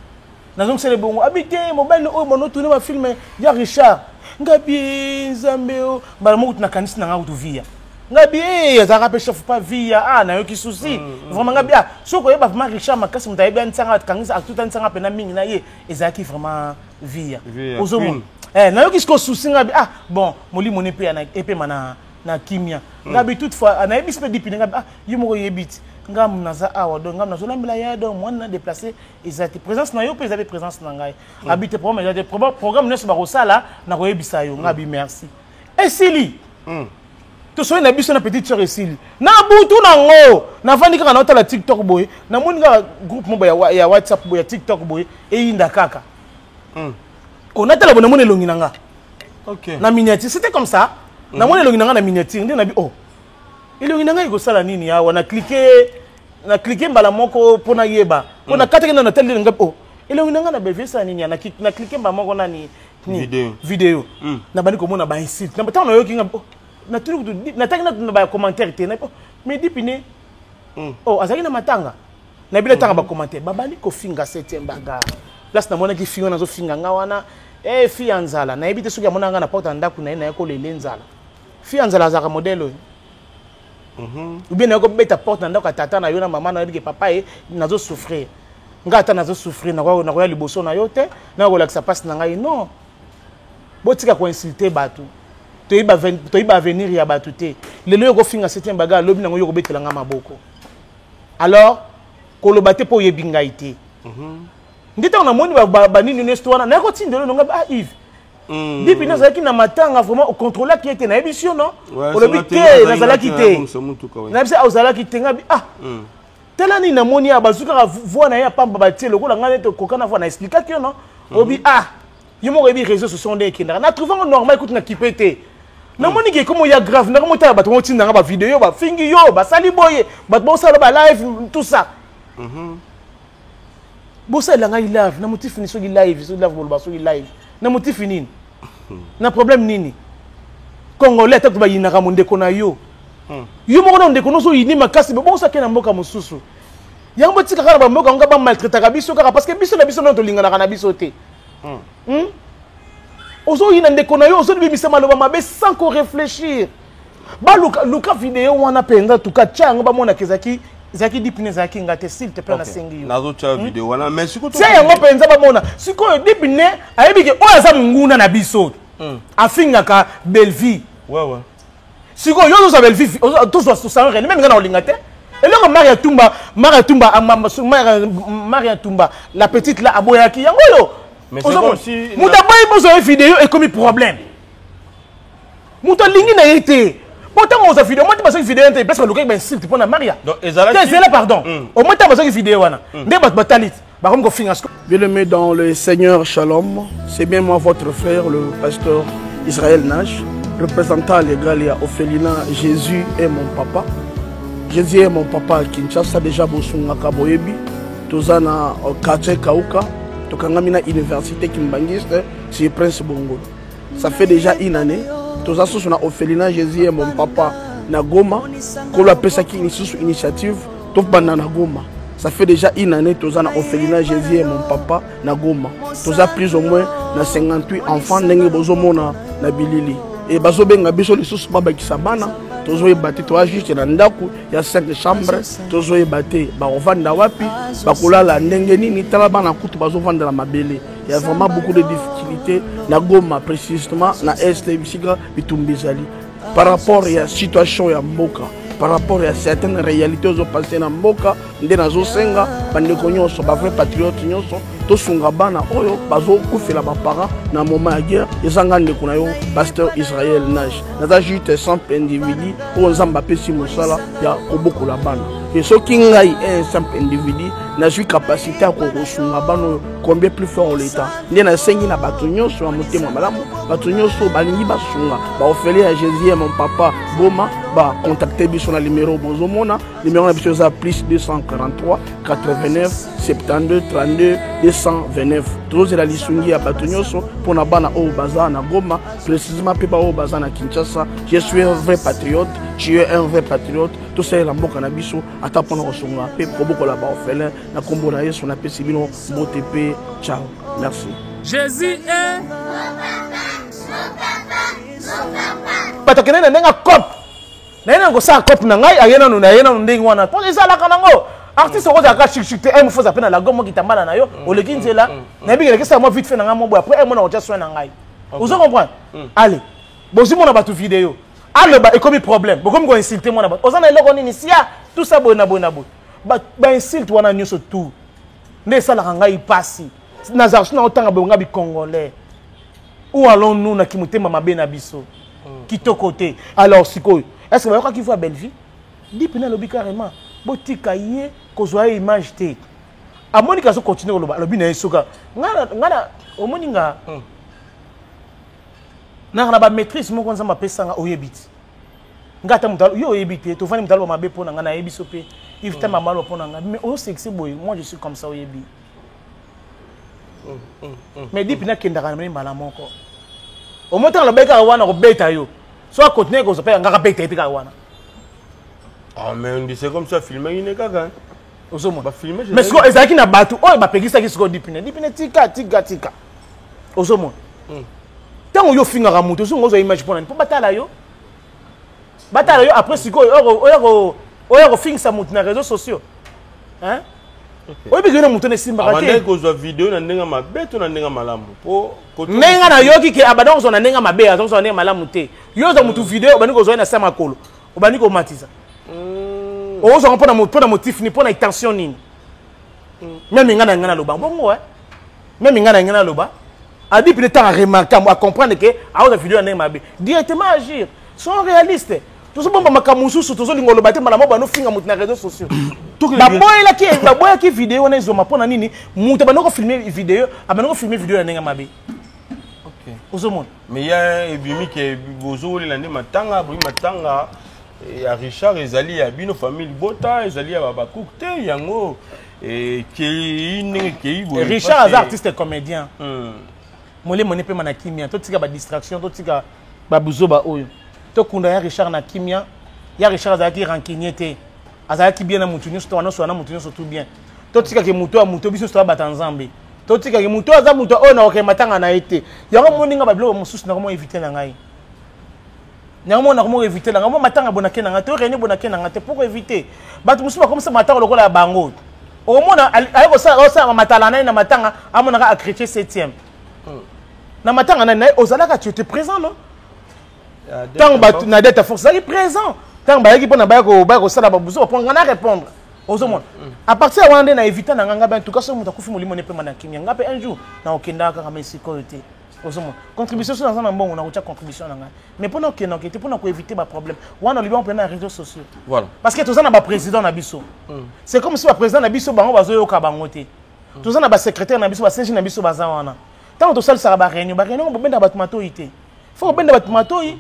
Nazong sele bongo habité mobile o mono tourner ma film ya Richard ngabi zambeo ba mo na kanisi na ngautu via ngabi ezaka pe chef pas via na yo ki souci vraiment ngabi soko yeba vraiment Richard makasi mutayebi antsanga kangisa tout antsanga pena mingi na ye ezaki vraiment via ozomo na yo ki souci ngabi bon moli moni pe na epe mana na kimia ngabi toutefois na yebi spe dipine ngabi yimo yebit ngam naza awa do ngam nazo lambela ya do mwana déplacer ezati présence na yo pe ezati présence na ngai habite programme ezati programme neso ba kosala na ko yebisa yo ngabi merci esili to so na biso na petite sœur esili na butu na ngo na vandi kaka na otala TikTok boy na moni ka groupe mo ya WhatsApp boy ya TikTok boy eyinda kaka on a tala bona moni longi nanga OK na miniature c'était comme ça na moni longi nanga na miniature ndi na bi il y a un sala nini ya wana cliquer mbala moko pona yeba pona kateke na tel ngap il y a un na bevesa nini na cliquer mbala moko na ni vidéo na bani ko mona ba insiste na batana yo kinga na truc na tagina na ba commentaire te na mais dipine azaki na matanga na bila tanga ba commentaire babali ko finga 7e baga place na mona ki finga na zo finga nga wana fi anzala na ebite suki mona nga na porta ndaku na ina ko lele nzala fi anzala zaka modelo ou bien nako beta porte na ndako tata na yo na mama na yo ke papa nazo souffrir ngata nazo souffrir na ko ya liboso na yo te na ko lakisa passe na ngai non botika ko insulter batu to iba venir ya batu te lelo yo ko finga 7e baga lobi na yo ko betela nga maboko alors ko lo baté po yebi ngai te ndita na moni ba nini histoire na ko tindelo nga Yves depuis nous avons matanga vraiment au contrôle qui était na émission non on le bité na zala quitté na bisa ozala quitté ngabi telani na moni ya bazuka voix na ya pamba batie le ko la ngane to kokana voix na explication non obi yimo rebi réseaux sociaux ndé kinda na trouvant normal écoute na kipete na moni ke comme ya grave na ko ta bato mo tinda ba vidéo ba fingi yo ba sali boye bato bo sala ba live tout ça bo sala ngai live na motif ni so live so live bo ba so live na motif nini na problème nini congolais ta ba yinaka mondeko na yo yo moko na ndeko no so yini makasi bo sa kena mboka mususu yango tika kala ba mboka nga ba maltraiter ka biso kaka parce que biso na biso no to lingana kana biso te ozo yina ndeko na yo ozo bimisa maloba mabe sans ko réfléchir ba luka vidéo wana penza tuka changa ba mona kezaki zaki dipine zaki ngate s'il te plaît na sengi yo nazo cha vidéo wana mais siko to c'est yango penza ba mona siko dipine ayebi ke oya za nguna na biso afinga ka belle vie ouais siko yo zo belle vie to so sa rene même ngana olingate et là Maria Tumba la petite là aboyaki yango yo mais c'est aussi muta boy bozo vidéo et comme problème muta lingi na été pourtant on a vidéo moi tu passes une vidéo parce que le gars ben insulte pour na Maria donc ezala pardon au moins tu passes une vidéo wana ndé batalit ba comme ko finga bien-aimé dans le Seigneur Shalom, c'est bien moi votre frère le pasteur Israël Nash, représentant légal et Ophelina. Jésus est mon papa. Jésus est mon papa à Kinshasa déjà bosunga kaboyebi tozana quartier Kauka tokangamina université Kimbangiste c'est Prince Bongo. Ça fait déjà une année toza sous na Ophelina. Jésus est mon papa na Goma ko la pesa ki initiative to bana na Goma. Ça fait déjà une année toza na Ophelina. Jésus est mon papa na Goma. Toza plus au moins na 58 enfants ndenge bozomona na bilili et bazo benga biso lisusu baba kisabana tozo ebate to juste na ndaku ya 5 chambres tozo ebate ba ovanda wapi bakolala ndenge nini tala bana kutu bazo vanda na mabele. Il y a vraiment beaucoup de difficultés na Goma précisément na est bisika bitumbizali par rapport à la situation ya mboka par rapport à certaines réalités aux passées na mboka nde nazosenga bandeko nyonso ba vrai patriote nyonso tosunga bana oyo bazokufela baparent na moment ya guerre ezanga ndeko na yo pasteur Israël Nage naza juste simple individu oyo nzambe apesi mosala ya kobokola bana et soki ngai un simple individu nazwi capacité ya kosunga bana oyo combien plus fort l'état nde nasengi na bato nyonso ya motema malamu bato nyonso balingi basunga baofele ya Jésus et mon papa boma contacter biso na numéro bozomona numéro na biso eza plus 243 89 72 32 229 tozela lisungi ya bato nyonso mpona bana oyo baza na Goma précisément mpe baoyo baza na Kinshasa. Je suis un vrai patriote, tu es un vrai patriote. tosalela mboka na biso ata mpona kosunga mpe kobokola baorphelin na kombo na Yesu napesi bino mbote mpe ciao. Merci. Jésus est bato kene nenga cop nena ngo sa cop na ngai ayena no ndenge wana po ezalaka nango artiste ko za ka chikchite em faut zapena la gomo kitambala na yo oleki nzela na bingela kesa mo vite fait na ngamo bo après em na otia soin na ngai ozo comprendre allez bozi mona bato vidéo allez ba ekomi problème bokomi ko insulter mona bato ozana eloko nini sia tout ça bona ba insulte wana nyoso tout ne sala ngai pasi na za suna otanga bonga bi congolais où allons-nous na kimutema mabe na biso kitoko te alors sikoyo est-ce que va qu'il faut belle vie dit pena lobi carrément botika yé kozwa image te amoni kaso continuer loba lobi na esoka ngana omoni nga na ba maîtrise moko nzamba pesanga oyebiti ngata mutalo yo oyebiti to fani mutalo mabe pona ngana yebiso pe if ta mamalo pona nga mais o sexy boy moi je suis comme ça oyebi mais dit pena kenda kana mbala moko au moins tant le bec à wana ko beta yo soit continuer ko s'appelle ngaka beta ete ka wana. Ah mais on dit c'est comme ça filmer une kaka osomo ba filmer mais siko ezaki na batu oyo ba pekisa ki siko dipine tika osomo tango yo finga ka mutu so ngozo image pona po batala yo après siko oyo ko finga sa mutu na réseaux sociaux hein oyo bigena mutu ne simba ka te ko zo vidéo na ndenga mabeto na ndenga malamu po nenga na yoki ke abadon zo na ndenga mabe azo zo na ndenga malamu te yo za mutu vidéo bani ko zo na sama kolo obani ko matiza ozo ngapona na motif ni pona intention nini même ngana loba bongo même ngana loba a dit peut-être à remarquer à comprendre que a oza vidéo na ndenga mabe directement agir sont réalistes tous bomba makamususu tous lingolo bate malamo bano finga mutu na réseaux sociaux baboya ki vidéo na ezoma pona nini mutu banoko filmer vidéo abanoko filmer vidéo na ndenga mabe. OK ozomona mais ya ebimi ke bozo le lande matanga ya Richard ezali ya bino famille bota ezali ya baba cookte yango ke ninge ke bo Richard est artiste et comédien molé moné pe mana kimia to tika ba distraction to tika ba buzo ba oyo to kunda ya Richard na kimia ya Richard azaki rancunier te azaki bien na mutu nyonso to wana so na mutu nyonso tout bien to tika ke mutu a mutu biso to ba tanzambe to tika ke mutu aza mutu oyo na okematanga na ete yango moninga ba bilo mosusu na ko mo éviter na ngai na comment éviter la ngamo matanga bonake na ngate rene bonake na ngate pour éviter batu musuma comme ça matanga lokola ya bango au mona ayeko sa matala na matanga amona ka chrétien 7e na matanga na ozalaka tu étais présent non tant batu na dette force est présent tant ba yaki pona ba ko sala ba buzo pour ngana répondre ozomona à partir ya wande na éviter na nganga ben tout cas so muta kufi molimo ne pe manakimia ngape un jour na okenda ka kama sécurité. Contribution sur un bon, on a une contribution. Mais pour nous, pour éviter des problèmes, on a les réseaux sociaux. Voilà. Parce que tout ça, on a un président Nabiso. C'est comme si le président Nabiso, on a un kabangote. Tout ça, on a un secrétaire Nabiso, un Nabiso, tant que ça, ça va réunion, on peut battre matoïté. Il faut battre matoï.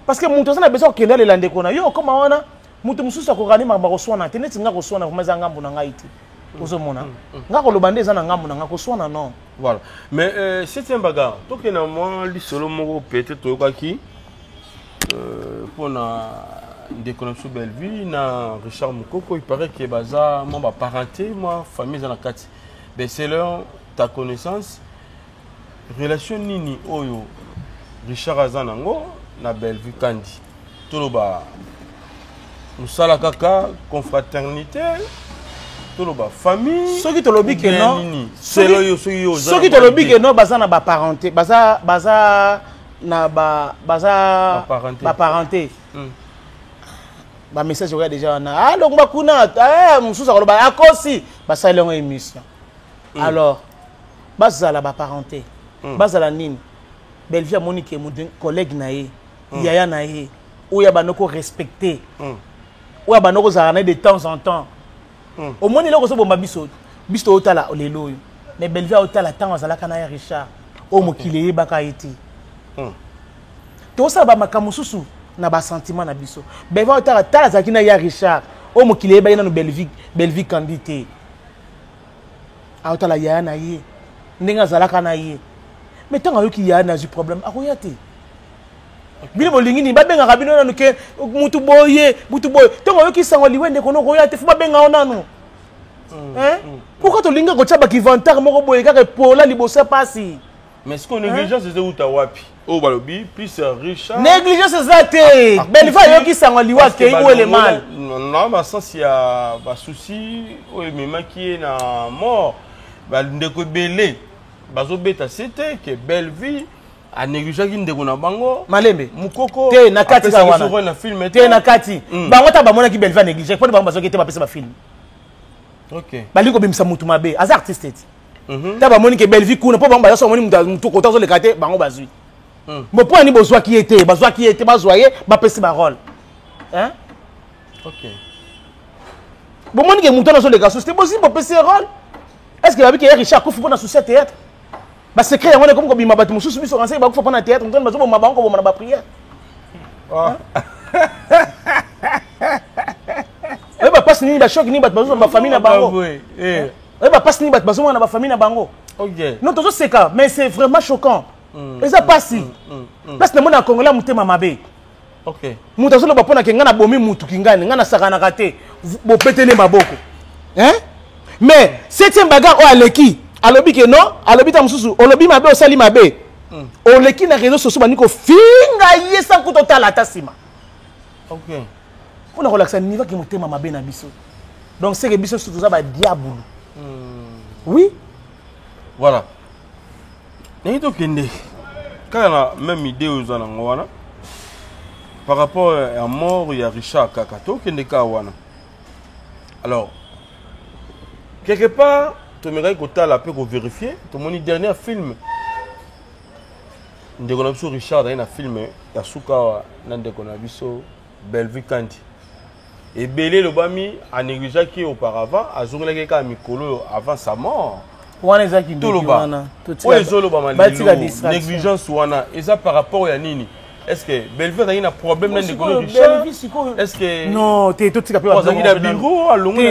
Parce que mon tour, on a besoin qu'il y ait les landés. Yo, comme on a, mon tour, on a regardé ma baroswana, tenez, on a reçu un mazanga pour n'aïti. Non. Voilà. Mais c'est un bagarre. Donc, il y a un solo mot peut-être qui pour la déconnexion belle vie, na Richard Mukoko, il paraît qu'il y a mon parenté, moi, famille dans la 4. Mais c'est là ta connaissance. Relation Nini Oyo, Richard Azanango, na belle vie Kandi. Tout le bas. Nous sommes kaka, confraternité. Famille ceux qui te lobby que non ceux qui te lobby que non baza na ba parenté baza na ba parenté ba message oya déjà na alors bakuna mususu akoloba akosi basala ngo émission alors bazala ba parenté bazala nini Belvia Monique mon collègue naé yaya naé oya banoko respecter oya banoko zana de temps en temps au moins iloko so bomba biso biso otala lelo mais Belvia otala temps azala kana ya Richard o mokili baka iti to ça ba makamususu na ba sentiment na biso Belvia otala tala zakina ya Richard o mokili ba ina no Belvie candidate a otala ya na ye ndinga zala kana ye mais tant ayoki ya na du problème akoya te bile bolingi ni babenga kabino na nuke mutu boye tant ayoki sango liwende kono koya te fu babenga onano pourquoi to linga ko tshaba ki vantar moko boye ka pola libosa pasi mais est-ce qu'on négligence c'est où ta wapi oh balobi plus Richard négligence c'est Belva yoki sango liwa ke où le mal non ma sens il y a ba souci o mema qui est na mort ba ndeko belé bazo beta c'était que Belleville a négligé qui ndeko na bango malembe mukoko te na kati ka wana na film te na kati bango ta bamona ki Belleville négligé pour bango bazo ki te ba pesa ba film OK baliko bimisa mutu mabe az artiste ta ba moni ke Belleville kuna po bango bazo moni mutu ko tazo le kate bango bazui mo po ani bozwa ki était bazwaye ba pesa ba rôle hein OK bo moni ke mutu na so le gaso c'était possible ba pesa rôle est-ce que avec Richard Kouf pour na souci théâtre ba secret yango comme ko bima batu mususu biso conseil ba ko pour na théâtre mutu bazo bo mabango bo na ba prière eh ba passe ni ba choc ni ba bazo na ba famille na bango eh ba passe ni ba bazo na ba famille na bango OK non tozo seka mais c'est vraiment choquant et ça passe parce que na congolais mutema mabe OK mutu azo ba pona ke ngana bomi mutu kingani ngana sakana kate bo petele maboko hein mais septième bagarre o aleki alobi ke non alobi ta mususu olobi mabe osali mabe oleki na réseaux sociaux baniko finga yesa kuto tala tasima OK on a relaxé niveau qui mutema mabe na biso donc c'est que biso surtout ça ba diable oui voilà et donc quand on a même idée aux wana par rapport à mort il y a Richard Kakato qui n'est qu'à wana alors quelque part tu me réécouter la peu pour vérifier ton mon dernier film ndeko Richard dans un film ya suka na ndeko na biso Belleville Kandi et belé le bami a négligé qui auparavant a zongela ka mikolo avant sa mort wana ezaki wana to ezolo ba malilo négligence wana eza par rapport ya nini est-ce que Belleville a un problème na ndeko Richard est-ce que non te to tika pe ba bureau alongo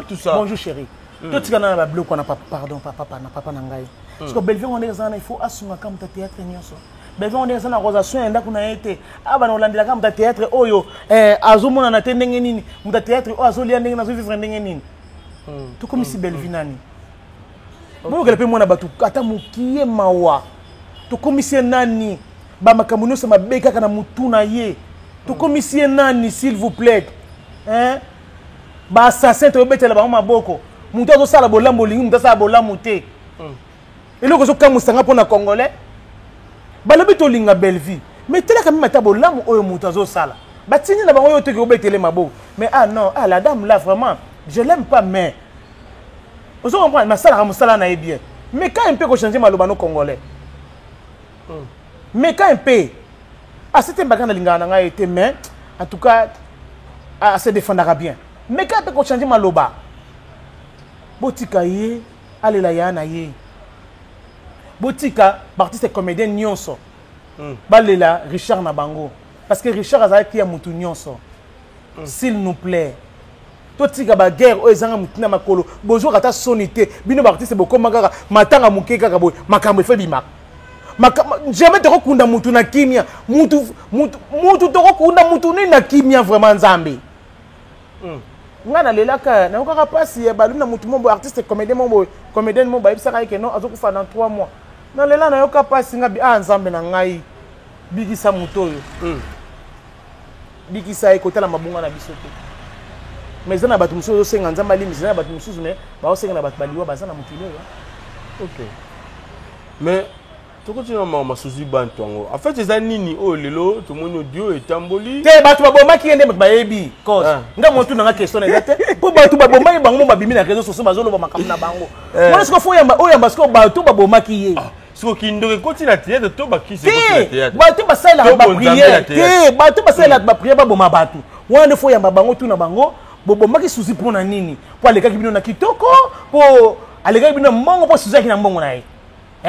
tout ça bonjour chérie to tika na ba bloc wana pardon papa na ngai parce que Belleville on est il faut asunga comme ta théâtre nyonso Belleville on est na relation enda kuna ete aba na olandela comme ta théâtre oyo azomona na te ndenge nini muta théâtre o azolia ndenge na zo vivre ndenge nini to comme si Belleville nani bon kele pe mona batu ata mukiye mawa to comme si nani ba makamuno sama beka kana mutuna ye to comme si nani s'il vous plaît hein ba assassin to betela ba maboko mutu azosala bolambo lingi mutu asala bolambo te eloko zokamusanga mpona congolais balobi tolinga Belleville mais telaka meme ata bolambo oyo mutu azosala batini na bango oyo toki obetele maboko mais ah non la dame là vraiment je l'aime pas mais ozo comprendre masalaka mosala na ye bien mais quand un peu ko changer maloba no congolais mais quand un peu c'était bagana lingana na ngai te mais en tout cas se défendra bien mais quand un peu ko changer maloba botika ye alela ya na ye botika artiste comédien nyonso balela Richard na bango parce que Richard azaki ya mutu nyonso s'il nous plaît totika ba guerre o ezanga mutina makolo bozo kata sonité bino ba artiste bokoma kaka matanga muke kaka boy makambo efe bimaka jamais te kokunda mutu na kimia mutu to kokunda mutu ni na kimia vraiment nzambe ngana lelaka na okaka pasi ya baluna mutu mombo artiste comédien mombo comédien mombo ebisaka ke non azokufa dans 3 mois na lela na yoka pasi ngabi nzambe na ngai bigisa mutu oyo bigisa ekotala mabunga na biso te mais zana batu mususu senga nzamba limi zana batu mususu ne ba osenga na batu baliwa bazana mutilo yo OK mais Tu continues à m'assocer bantou. En fait, c'est ça nini oh lelo tout le monde audio et tamboli. Te batu baboma qui ende baebi cause. Nga montu na question na tete. Po batu baboma bango babimi na réseaux sociaux bazolo ba makambo na bango. Moi ce que faut yamba oyamba ce que batu baboma qui ye. Ce que ndoke continue à théâtre to ba qui c'est continue théâtre. Batu basala ba prière. Te batu basala ba prière ba boma batu. Wana faut yamba bango tu na bango boboma ki susi pour na nini. Po aleka bino na kitoko po aleka bino mbongo po susi na mbongo na ye.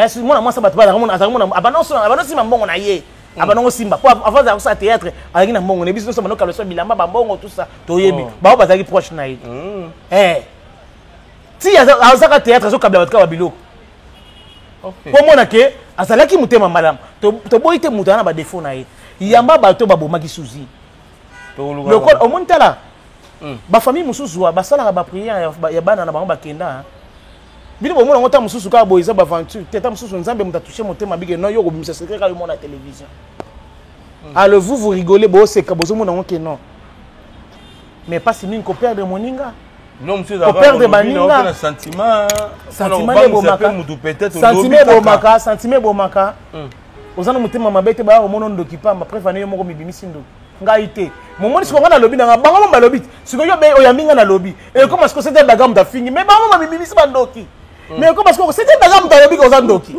Si moi ça bat pas abanonsi mbongo na ye abanongo simba po avant de ça théâtre avec na mbongo ne biso so manoka leso bilamba ba mbongo tout ça toyebi ba bazaki proche na ye si azaka théâtre zo kabla batka ba biloko po mona ke azalaki mutema malamu to boite mutana ba défaut na ye yamba bato ba bomaki suzi le col au montala ba famille mususu ba sala ba prière ya bana na bango ba kenda bino bomona ngota mususu ka boiza ba aventure teta mususu nzambe mutatoucher motema bige no yo ko bimisa secret ka yo mona télévision alors vous rigolez bo c'est ka bozo mona ngoke non mais pas si nini ko perdre moninga non monsieur ko perdre baninga sentiment de bomaka sentiment bomaka ozana motema mabete ba omono ndoki pamba préfane yo moko mibimisi ndo ngai te momoni siko ngana lobi na bango ba lobi siko yo be oyambinga na lobi et comment est-ce que c'était bagam da fingi mais bango mibimisi bandoki mais comment est-ce que c'était bagam da lobi ko zandoki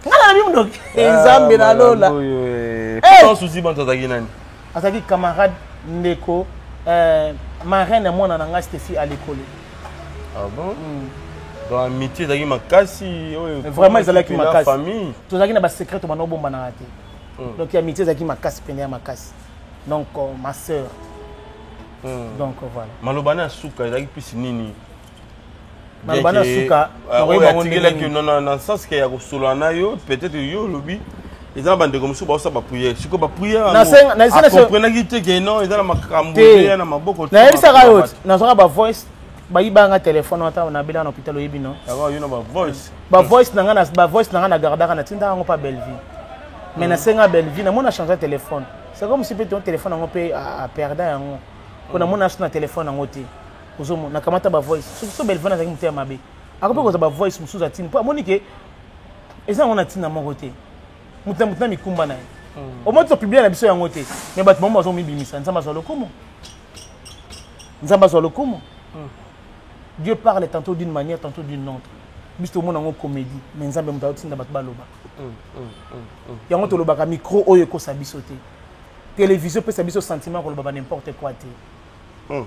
ngana na bimdoki nzambe na lola sans souci banto zaki nani azaki camarade ndeko marraine mona na nga Stéphie à l'école. Ah bon dans amitié zaki makasi vraiment ezalaki makasi famille to zaki na ba secret to bano bomba na raté donc amitié zaki makasi pene ya makasi donc ma sœur donc voilà malobana suka zaki plus nini malobana suka non sens que ya ko solo na yo peut-être yo lobi ils ont bandé comme ça ba prière siko ba prière na comprendre ki te non ils ont makambo na maboko na yebisa ka yo na soka ba voice bayibanga téléphone ata na bila na hôpital oyebi non alors you know ba voice na nga na gardaka na tinda ngo pa Belleville mais na senga Belleville na mona changer téléphone c'est comme si peut ton téléphone ngo pe a perdre yango ko na mona na téléphone ngo te ozomo na kamata ba voice so Belleville na zaki muté mabe akope ko za ba voice musuza tini po monike eza ngona tina mo côté mutamutna mikumba na au moins to publier na biso yango te mais bat momo zo mibimisa nzamba zo lokomo Dieu parle tantôt d'une manière, tantôt d'une autre. Bisto mon en comédie, mais nzambe muta otinda bat baloba. Yango to lobaka micro oyo ko sabisote. Télévision peut sabiso sentiment ko lobaba n'importe quoi te.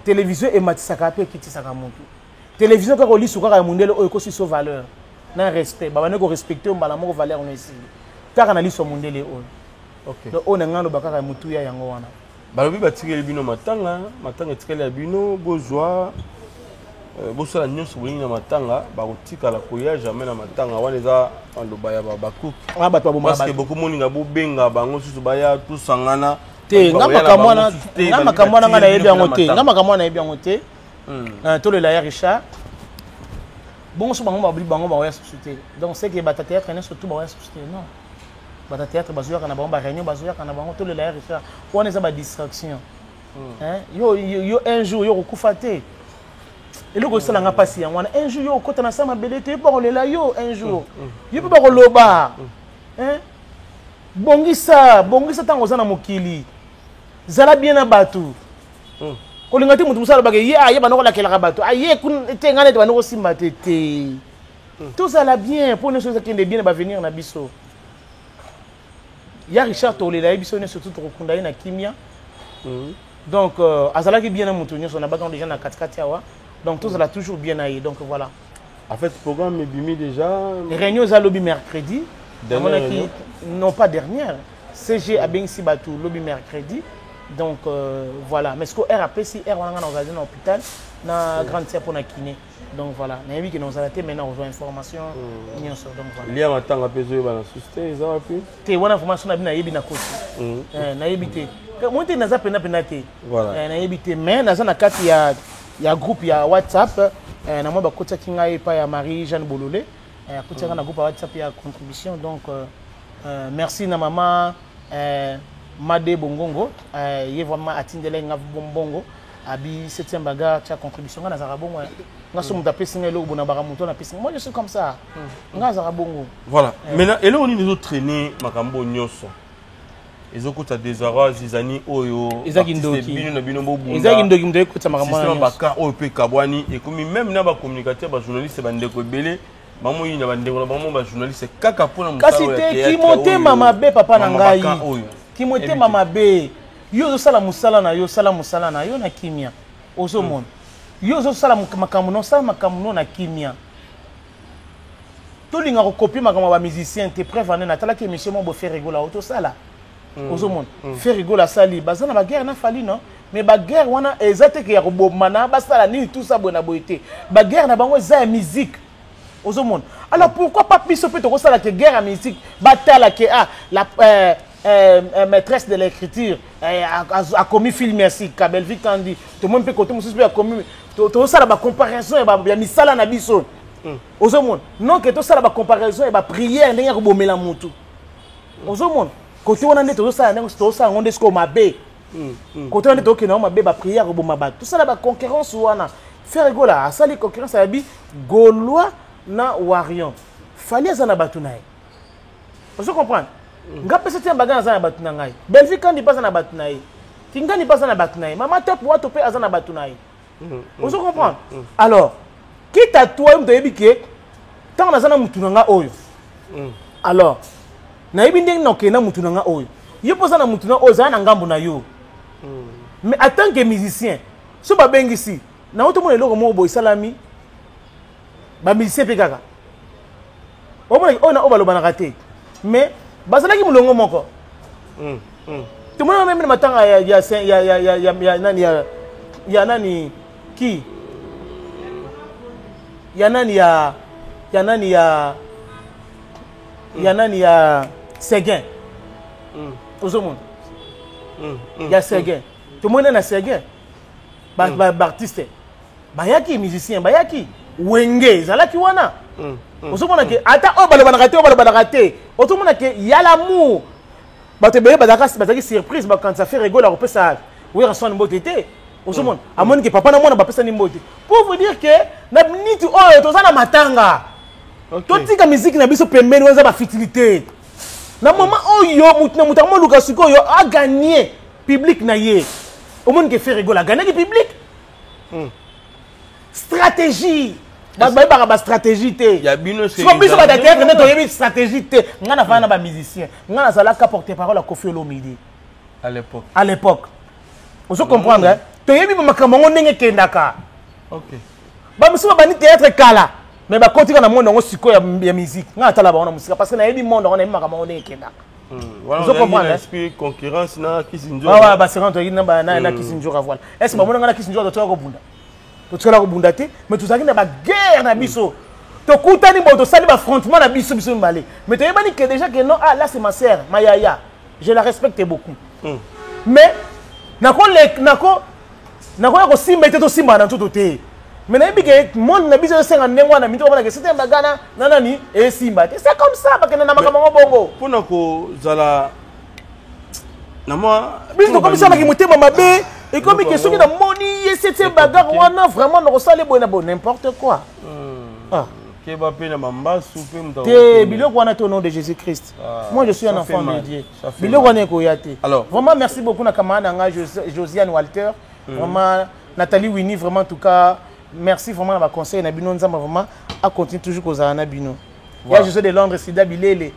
Télévision et matisaka pe kitisaka muntu. Télévision ka ko lisuka ka mundele oyo ko siso valeur. Na respect, baba ne ko respecter mbala moko valeur on ici. Car na liso mundele oyo. OK. Donc on ngano bakaka mutu ya yango wana. Balobi batikeli bino matanga etikeli ya bino bozwa bosala nyonso bolingi na matanga bakotikala koya jamais na matanga wana eza aloba ya bakuki parce que beaucoup moninga bobenga bango susu baya tosangana te nga makambo wana nga nayebi yango te nga makambo wana nayebi yango te tolela ya Richard bongo so bango baoya susu te donc c'est que bata théâtre ne surtout baoya susu te non bata théâtre bazoyaka na bango ba réunion bazoyaka na bango tolela ya Richard wana eza ba distraction yo un jour yo kokufa te et le gossi n'a pas si un jour yo kota na sama belete ba lela yo un jour yo pe ba koloba bongisa tango za na mokili zala bien na batu kolinga te mutu musala ba ke ye banoko la kelaka batu aye kun te ngane te banoko simba te tout ça la bien pour ne chose qui est bien ba venir na biso ya Richard tolela biso ne surtout to kunda na kimia donc azalaki bien na mutu nyoso na ba déjà na katikati awa. Donc tout ça l'a toujours bien aillé. Donc voilà. En fait, le programme est bimé déjà. Les réunions à lobby mercredi. Non, pas dernière. CG a bien ici batou lobby mercredi. Donc voilà. Mais ce que RAP, si R on a organisé dans l'hôpital, na grande sœur pour na kiné. Donc voilà. Na yebi que nous arrêté maintenant on reçoit information. Donc voilà. Il y a un temps à peser dans la société, ça va plus. Té wana information na bina yebi na côté. Na yebi té. Moi té na za pena té. Voilà. Na yebi té mais na za na kati ya il y a un groupe, il y a WhatsApp. Na moi bakota kinga epa ya Marie Jeanne Bololé. Akota na groupe WhatsApp ya contribution. Donc merci na maman Made Bongongo. Il est vraiment atindele nga bongo. abi 7e bagarre tia contribution nga nazaka bongo nga so muta pesi nga eloko bona baka muto na pesi moi je suis comme ça nga nazaka bongo voilà maintenant eloko nini ezotraîner makambo nyonso ezokota désarroi zizani oyo ezaki ndoki bino na bino bobunda ezaki ndoki muto ekota makambo système baka oyo pe kabwani ekomi même na ba communicateur ba journaliste bandeko ebele bamo yina bandeko na bamo ba journaliste kaka pona musala kasi te kimotema mabe papa na ngai kimotema mabe yo ozosala musala na yo sala musala na yo na kimia ozomona yo ozosala makambo no sala makambo no na kimia tolinga kokopie makambo ba musicien te preuve ane natalaki émission mo bo faire rigola otosala ozomona faire rigola sali bazana ba guerre na fali non mais ba guerre wana ezate ke ya kobomana basala nini tout ça bona boité ba guerre na bango za musique ozomona alors pourquoi pas biso pe to kosala ke guerre à musique batala ke la maîtresse de l'écriture a commis film merci Kabelvi Kandi tout le monde peut côté mususu a commis to sala ba comparaison ya misala na biso ozomona non que to sala ba comparaison et ba prière ndenge ko bomela mutu ozomona côté wana nde to sala ndenge to sala ngonde sko mabe côté wana to ke na mabe ba prière ko bomba ba to sala ba concurrence wana faire rigola asali concurrence ya bi Gaulois na Warion fallait ça na batu nae vous comprenez nga pesa tia bagana za na batu na ngai Belvi Kandi pasa na batu nae Tingani pasa na batu nae mama top wa to pe azana batu nae vous comprenez alors quitte à toi mto yebike tant na zana mutu na nga oyo alors na yebi ndenge na okena mutu na nga oyo yo posa na mutu na oyo za na ngambo na yo mais en tant que musicien so ba bengisi na oto mo eloko mo boy salami ba musicien pe kaka o mo ona o baloba na raté mais bazalaki mulongo moko tout le monde même matanga ya nani ki ya nani ya Seguin ozomona ya Seguin tout le monde na Seguin ba artiste bayaki musicien bayaki wenge zalaki wana ozomona ke ata o baloba na raté ozomona ke ya l'amour bato bele bazaki surprise ba quand ça fait rigoler on peut ça oui reçoit une beauté ozomona amoni ke papa na mwana ba pesa ni beauté pour vous dire que na minute oyo tozana matanga totika musique na biso pembeni waza ba futilité na mama oyo mutu mo luka siko yo a gagner public na ye omoni ke fait rigoler gagner le public stratégie ba stratégie te ya bino c'est so biso ba théâtre ne to yebi stratégie te ngana fana ba musicien ngana sala ka porter parole à Koffi Olomide à l'époque on se comprendre hein to yebi makambo ndenge kendaka OK ba musu ba ni théâtre kala mais ba kotika na monde ngo siko ya musique ngana tala ba ona musika parce que na yebi monde on a makambo ndenge kendaka voilà on comprendre esprit concurrence na Kisinjo ah ba c'est quand to yina ba na Kisinjo ka voilà est-ce que ba na Kisinjo to ko bunda to la bunda te mais tout ça qui na ba guerre na biso to kutani bo to sali ba affrontement na biso mbale mais to yebani que déjà que non là c'est ma sœur ma yaya je la respecte beaucoup mais nako ko simba te to simba na tout te mais na yebi que monde na biso 50 ndengwa na mito bana que c'était bagana nanani et simba c'est comme ça ba que na makambo bongo pona ko zala na moi biso comme ça ba ki mutema mabe et comme que ceux qui ont moni cette bagarre wana vraiment no sale bona bon n'importe quoi ke ba pe na mamba soupe mta te biloko wana au nom de Jésus-Christ moi je suis un enfant de Dieu biloko wana ko yate vraiment merci beaucoup na kamana nga Josiane Walter vraiment Nathalie Winnie vraiment en tout cas merci vraiment na ba conseil na bino nzamba vraiment a continuer toujours kozana na bino ya José de Londres Sida Bilele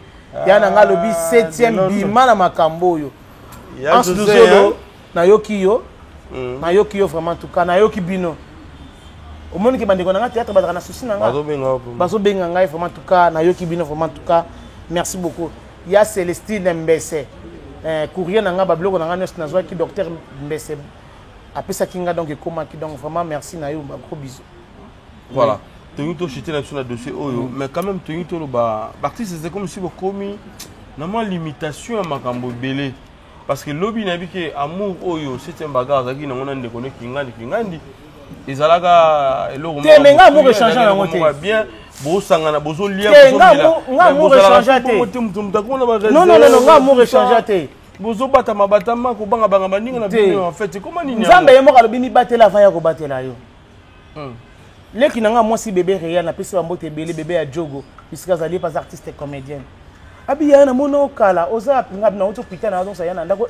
ya na nga lobi 7e bima na makambo yo ya José na yokiyo nayoki yo vraiment en tout cas nayoki bino au monde qui bande konanga théâtre bazana souci nanga bazo benga ngai vraiment en tout cas nayoki bino vraiment en tout cas merci beaucoup il y a Célestine Mbese courrier nanga ba bloko nanga nest nazwa ki docteur Mbese apesa kinga donc comment qui donc vraiment merci na yo ba gros bisous voilà tu to chité là sur le dossier oyo mais quand même tu to ba artiste c'est comme si vous commis normalement limitation à makambo belé parce que lobby na biki amour oyo c'est un bagarre zaki na ngona ndeko ne kingandi ezalaka eloko te menga amour échanger na ngote bien bo sangana bozo lia nga amour échanger te non nga amour échanger te bozo batama batama ko banga banga baninga na bino en fait comment nini nzambe yemo kalobi mi batela avant ya ko batela yo leki nanga moi si bébé réel na pesi bambote belé bébé ya Jogo puisque azali pas artiste comédienne abi ya na mono kala oza pinga na auto pita na donc ça ya na ndako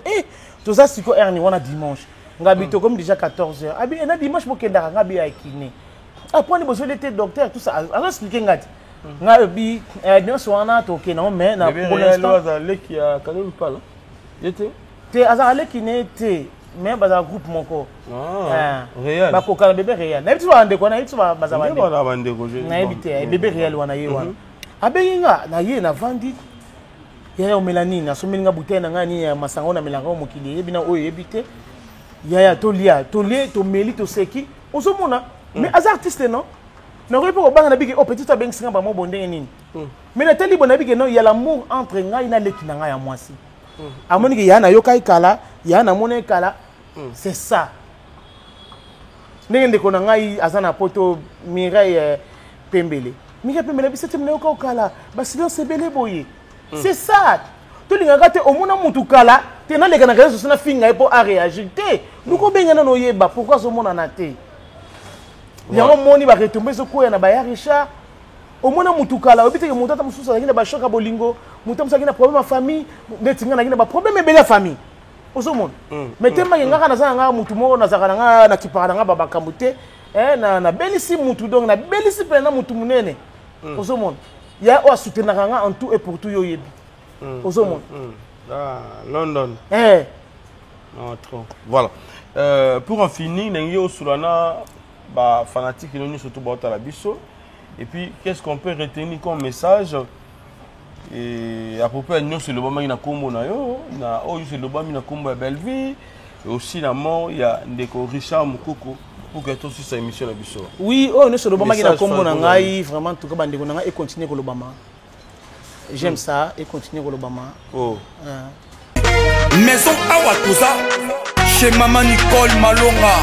toza siko erni wana dimanche ngabi to comme déjà 14h abi na dimanche bokenda ngabi ya kiné après ni bozo l'été docteur tout ça alors expliquer ngati ngabi non soana to ke non mais na pour l'instant leki ya quand même pas là était te azali kiné te mais baza groupe moko réel ba ko kala bébé réel na bitu bande ko na bitu baza bande na bande ko je na ebité bébé réel wana ye wana abenga na ye na vandi ya melanine na somelinga bouteille na ngani ya masango na melanga mokili yebina oyo ebité ya tolia tolé to meli to seki ozomona mais az artiste non na ko po banga na biki o petit abeng singa ba mo bonde nini mais na teli bona biki non ya l'amour entre ngai na leki na ngai ya mwasi amoni ki yana yokai kala yana mone kala c'est ça ndenge ndeko na ngai azana poto Mireille Pembele Mireille Pembele bisete mna yoka kala ba silence belé boye c'est ça to linga kate omona mutu kala te na leka na kala so na finga po a réagir te nuko benga na no yeba pourquoi so mona na te yango moni ba retomber so ko ya na ba ya Richard omona mutu kala obite ke mutu ata mususa ngina ba shoka bolingo mutu musa ngina problème famille ndetinga na ngina ba problème bela famille osomona mais tema ngaka na zanga mutu mo na zaka nga na kipara nga baba kambute na belisi mutu donc na belisi pe na mutu munene osomona ya o soutenir nga en tout et pour tout yo yebi osomona London non trop voilà pour en finir nengi osulana ba fanatique non surtout ba la biso. Et puis, qu'est-ce qu'on peut retenir comme message? Et à propos de nous, c'est le moment où na kombo na yo, na oyo c'est le moment où na kombo ya Belleville, et aussi la mort il y a ndeko Richard Mukoko pour que tout sur sa émission la biso. Oui, oh nous c'est le moment où na kombo na ngai vraiment tout cas ndeko na ngai et continuer ko lobama. J'aime ça et continuer ko lobama. Oh. Maison awa tout ça. Chez Maman Nicole Malonga.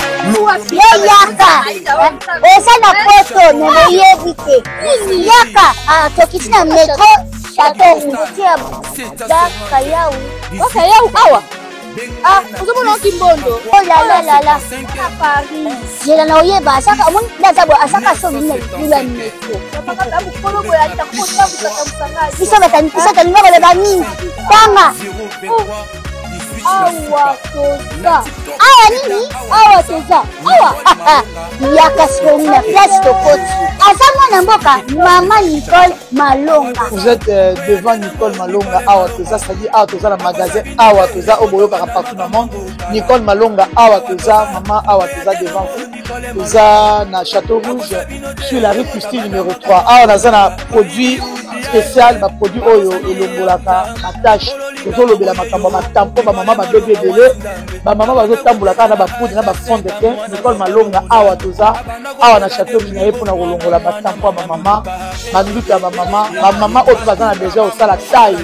Yaka. Esa na poto ne yebite. Yaka. Tokiti na metro Château Rouge. Daka yau. Oka yau awa. Uzomona kimbondo. Oh la la la. À Paris. Jela na oyeba saka mun ndazabo asaka so ni la metro. Papa mukolo boya takota bukatamsanga. Bisa ngaba le bani. Tanga. Awa toza. Awa nini? Awa toza. Awa. Yaka soni na place tokoti. Asama na mboka Maman Nicole Malonga. Vous êtes devant Nicole Malonga. Awa toza, c'est-à-dire Awa toza le magasin. Awa toza au boyo partout dans le monde. Nicole Malonga. Awa toza, maman Awa toza devant vous. Toza na Château Rouge sur la rue Custine numéro 3. Awa naza na produit spécial, ma produit oyo et le molaka attache. Tout le bela makambo matampo ba maman ba bébé belé ba maman ba zo tambola na ba poudre na ba fond de teint. Nicole Malonga Awa toza Awa na Château Minaye pour na kolongola ba tampo ba maman ba nduka ba maman o bazana besoin au sala taille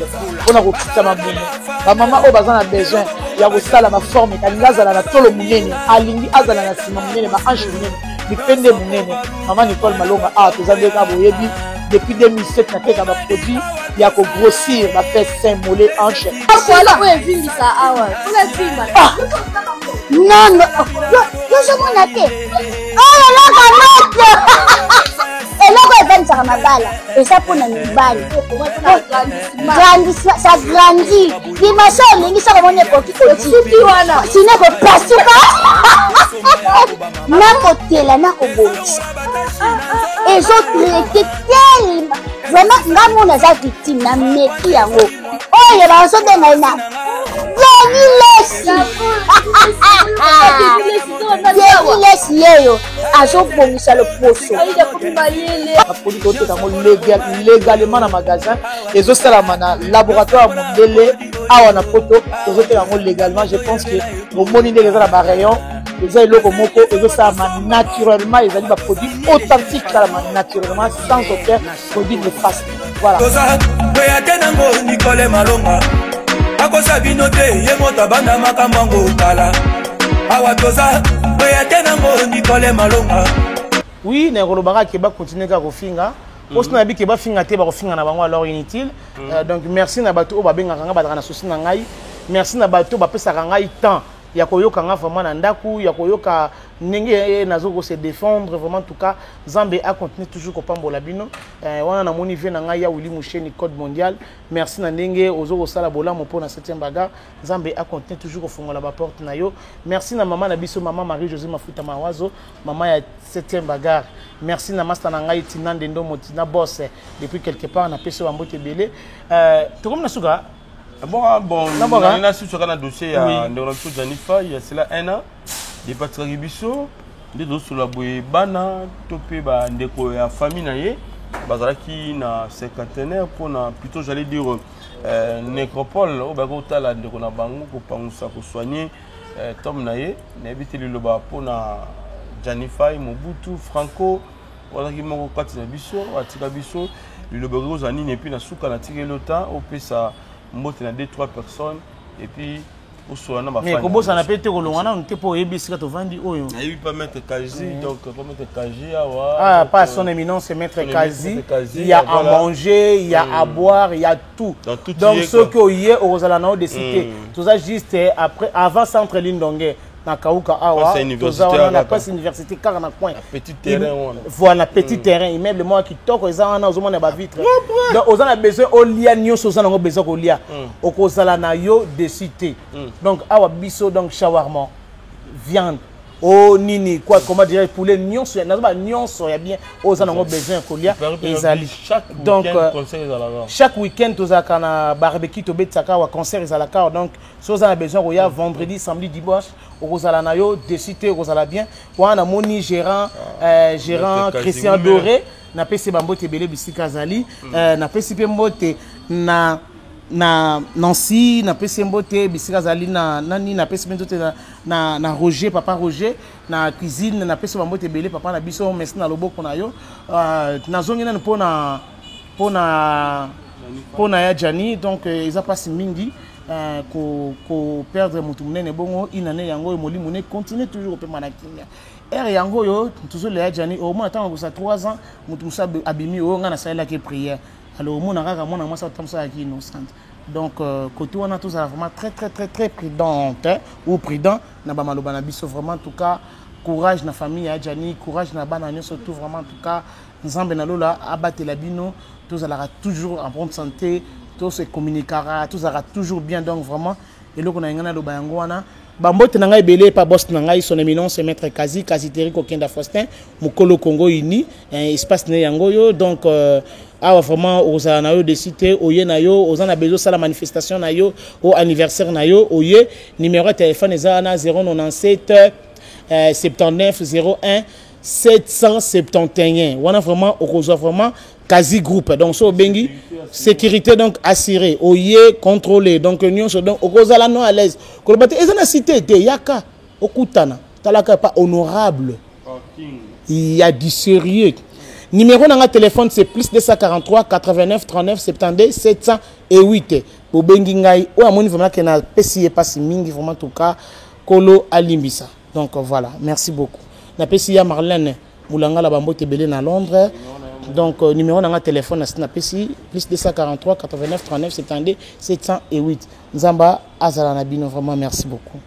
pour na kokita mamuno ba maman o bazana besoin ya ko sala ma forme kalinga zala na tolo munene alingi azala na sima munene ba ange munene bipende munene. Maman Nicole Malonga Awa toza ndeka boyebi depuis 2007 na teka ba produit ya ko grossir ba fait saint mollet hanche. Voilà où est vindi ça awa. Pour filma. Non non. Yo je mon até. Oh là là et là quoi vendre ça mabala. Et ça pour na mibali. Grandissement, ça grandit. Dimension lingi ça comme on est petit petit wana. Sinon ko pasuka. Na kotela na ko boti. Et les autres étaient tellement vraiment ngamo na za victime na meki yango. Oh ya ba so benga na. Lesi yeyo azobongisa le poso. Légalement na magasin ezosalama na laboratoire mondele awa na poto tozotelanga légalement. Je pense que omoni ndenge eza na ba rayon eza eloko moko ezosalama naturellement, ezali ba produit authentique salama naturellement sans aucun produit néfaste. Voilà. Nicole Malonga akosa binote ye mota banda makambo kala awa toza oya tenango Nicole Malonga. Oui, na kolobaka ke ba continuer ka kofinga. Parce que na bi ke ba finga te ba kofinga na bango alors inutile. Donc merci na bato o ba benga nga ba na souci na ngai. merci na bato bapesaka ngai temps ya koyoka nga vraiment na ndaku ya koyoka ndenge nazo se défendre vraiment en tout cas Zambé a continué toujours kopambola bino wana na moni vie na ngai ya Willy Moucheni code mondial merci na ndenge ozo kosala bolamo pour na 7e bagarre Zambé a continué toujours kofungola ba porte na yo merci na maman na biso maman Marie José Mafuta Mawazo maman ya 7e bagarre merci na master na ngai Tina Ndendo Motina boss depuis quelque part na peso ambote belé to comme na suka bon, on a su sur un dossier à Neuronto Janifa, il y a cela 1 an. Des patriarches biso, des dossiers sur la bana, topé ndeko ya famille naie, bazalaki na cinquantenaire pour na plutôt j'allais dire nécropole au bagota la ndeko na bango ko pangusa ko soigner tom naie, na habité le loba pour na Janifa Mobutu Franco, wala ki moko kati na biso, atika biso, le loba rozani ne puis na suka na tiré le temps au pesa mbote na 2-3 personnes et puis pour soi na ba mais ko bossa na pété ko longana on te po ebisika to vandi oyo na yi pas mettre Kazi donc pas mettre Kazi awa ah pas son éminence c'est maître Kazi il y a à manger il y a à boire il y a tout donc ceux qui oyé au Rosalana de cité tout ça juste après avant centre Lindonge na Kauka awa toza na passe université car na coin petit terrain voilà petit terrain immeuble moi qui toko eza na ozomona ba vitre donc ozana besoin au lia nyoso ozana ngo besoin ko lia okozala na yo de cité donc awa biso donc shawarma viande oh nini quoi comment dire poulet nyonso na ba nyonso ya bien ozana ngo besoin ko lia ezali donc chaque week-end tozaka na barbecue to betsaka wa concert ezalaka donc so ozana besoin ko ya vendredi samedi dimanche Rosala nayo décidé Rosala bien wana moni gérant Christian Doré na pesi bambote belé bisika zali na pesi pe mbote na Nancy na pesi mbote bisika zali na nani na pesi mbote na Roger papa Roger na cuisine na pesi bambote belé papa na biso merci na loboko na yo na zongina pona ya Jani donc ils a passé mingi ko perdre mutu munene bongo inane yango molimo ne continue toujours pe manakinya yango yo toujours le Jani au moins tant que ça 3 ans mutu musa abimi o ngana sala ke prière alors mona kaka mona mwasa tamsa ki innocent donc côté on a tous vraiment très prudente ou prudent na ba maloba na biso vraiment en tout cas courage na famille ya Jani courage na bana surtout vraiment en tout cas nzambe na lola abattre la bino tous aura toujours en bonne santé tout se communiquera tout sera toujours bien donc vraiment et là qu'on a ngana lo bayango wana bambote na ngai belé pa boss na ngai son éminence maître Kazi Terry Kokenda Faustin mukolo Congo uni espace ne yango yo donc awa vraiment oza na yo de cité oye na yo oza na bezo sala manifestation na yo au anniversaire na yo oye numéro de téléphone eza na 097 79 01 771 wana vraiment okozwa vraiment quasi groupe donc so bengi sécurité donc assurée oye contrôlé donc nyonso donc okozala no à l'aise kolobate ezana cité te yaka okutana talaka pas honorable il y a du sérieux numéro na téléphone c'est plus 243 89 39 72 708 bo bengi ngai o amoni vraiment que na pesi passe mingi vraiment en tout cas kolo alimbisa donc voilà merci beaucoup na pesi ya Marlène Moulanga la bambote belé na Londres donc numéro na téléphone na pesi plus 243 89 39 72 708 Nzamba azala na bino vraiment merci beaucoup.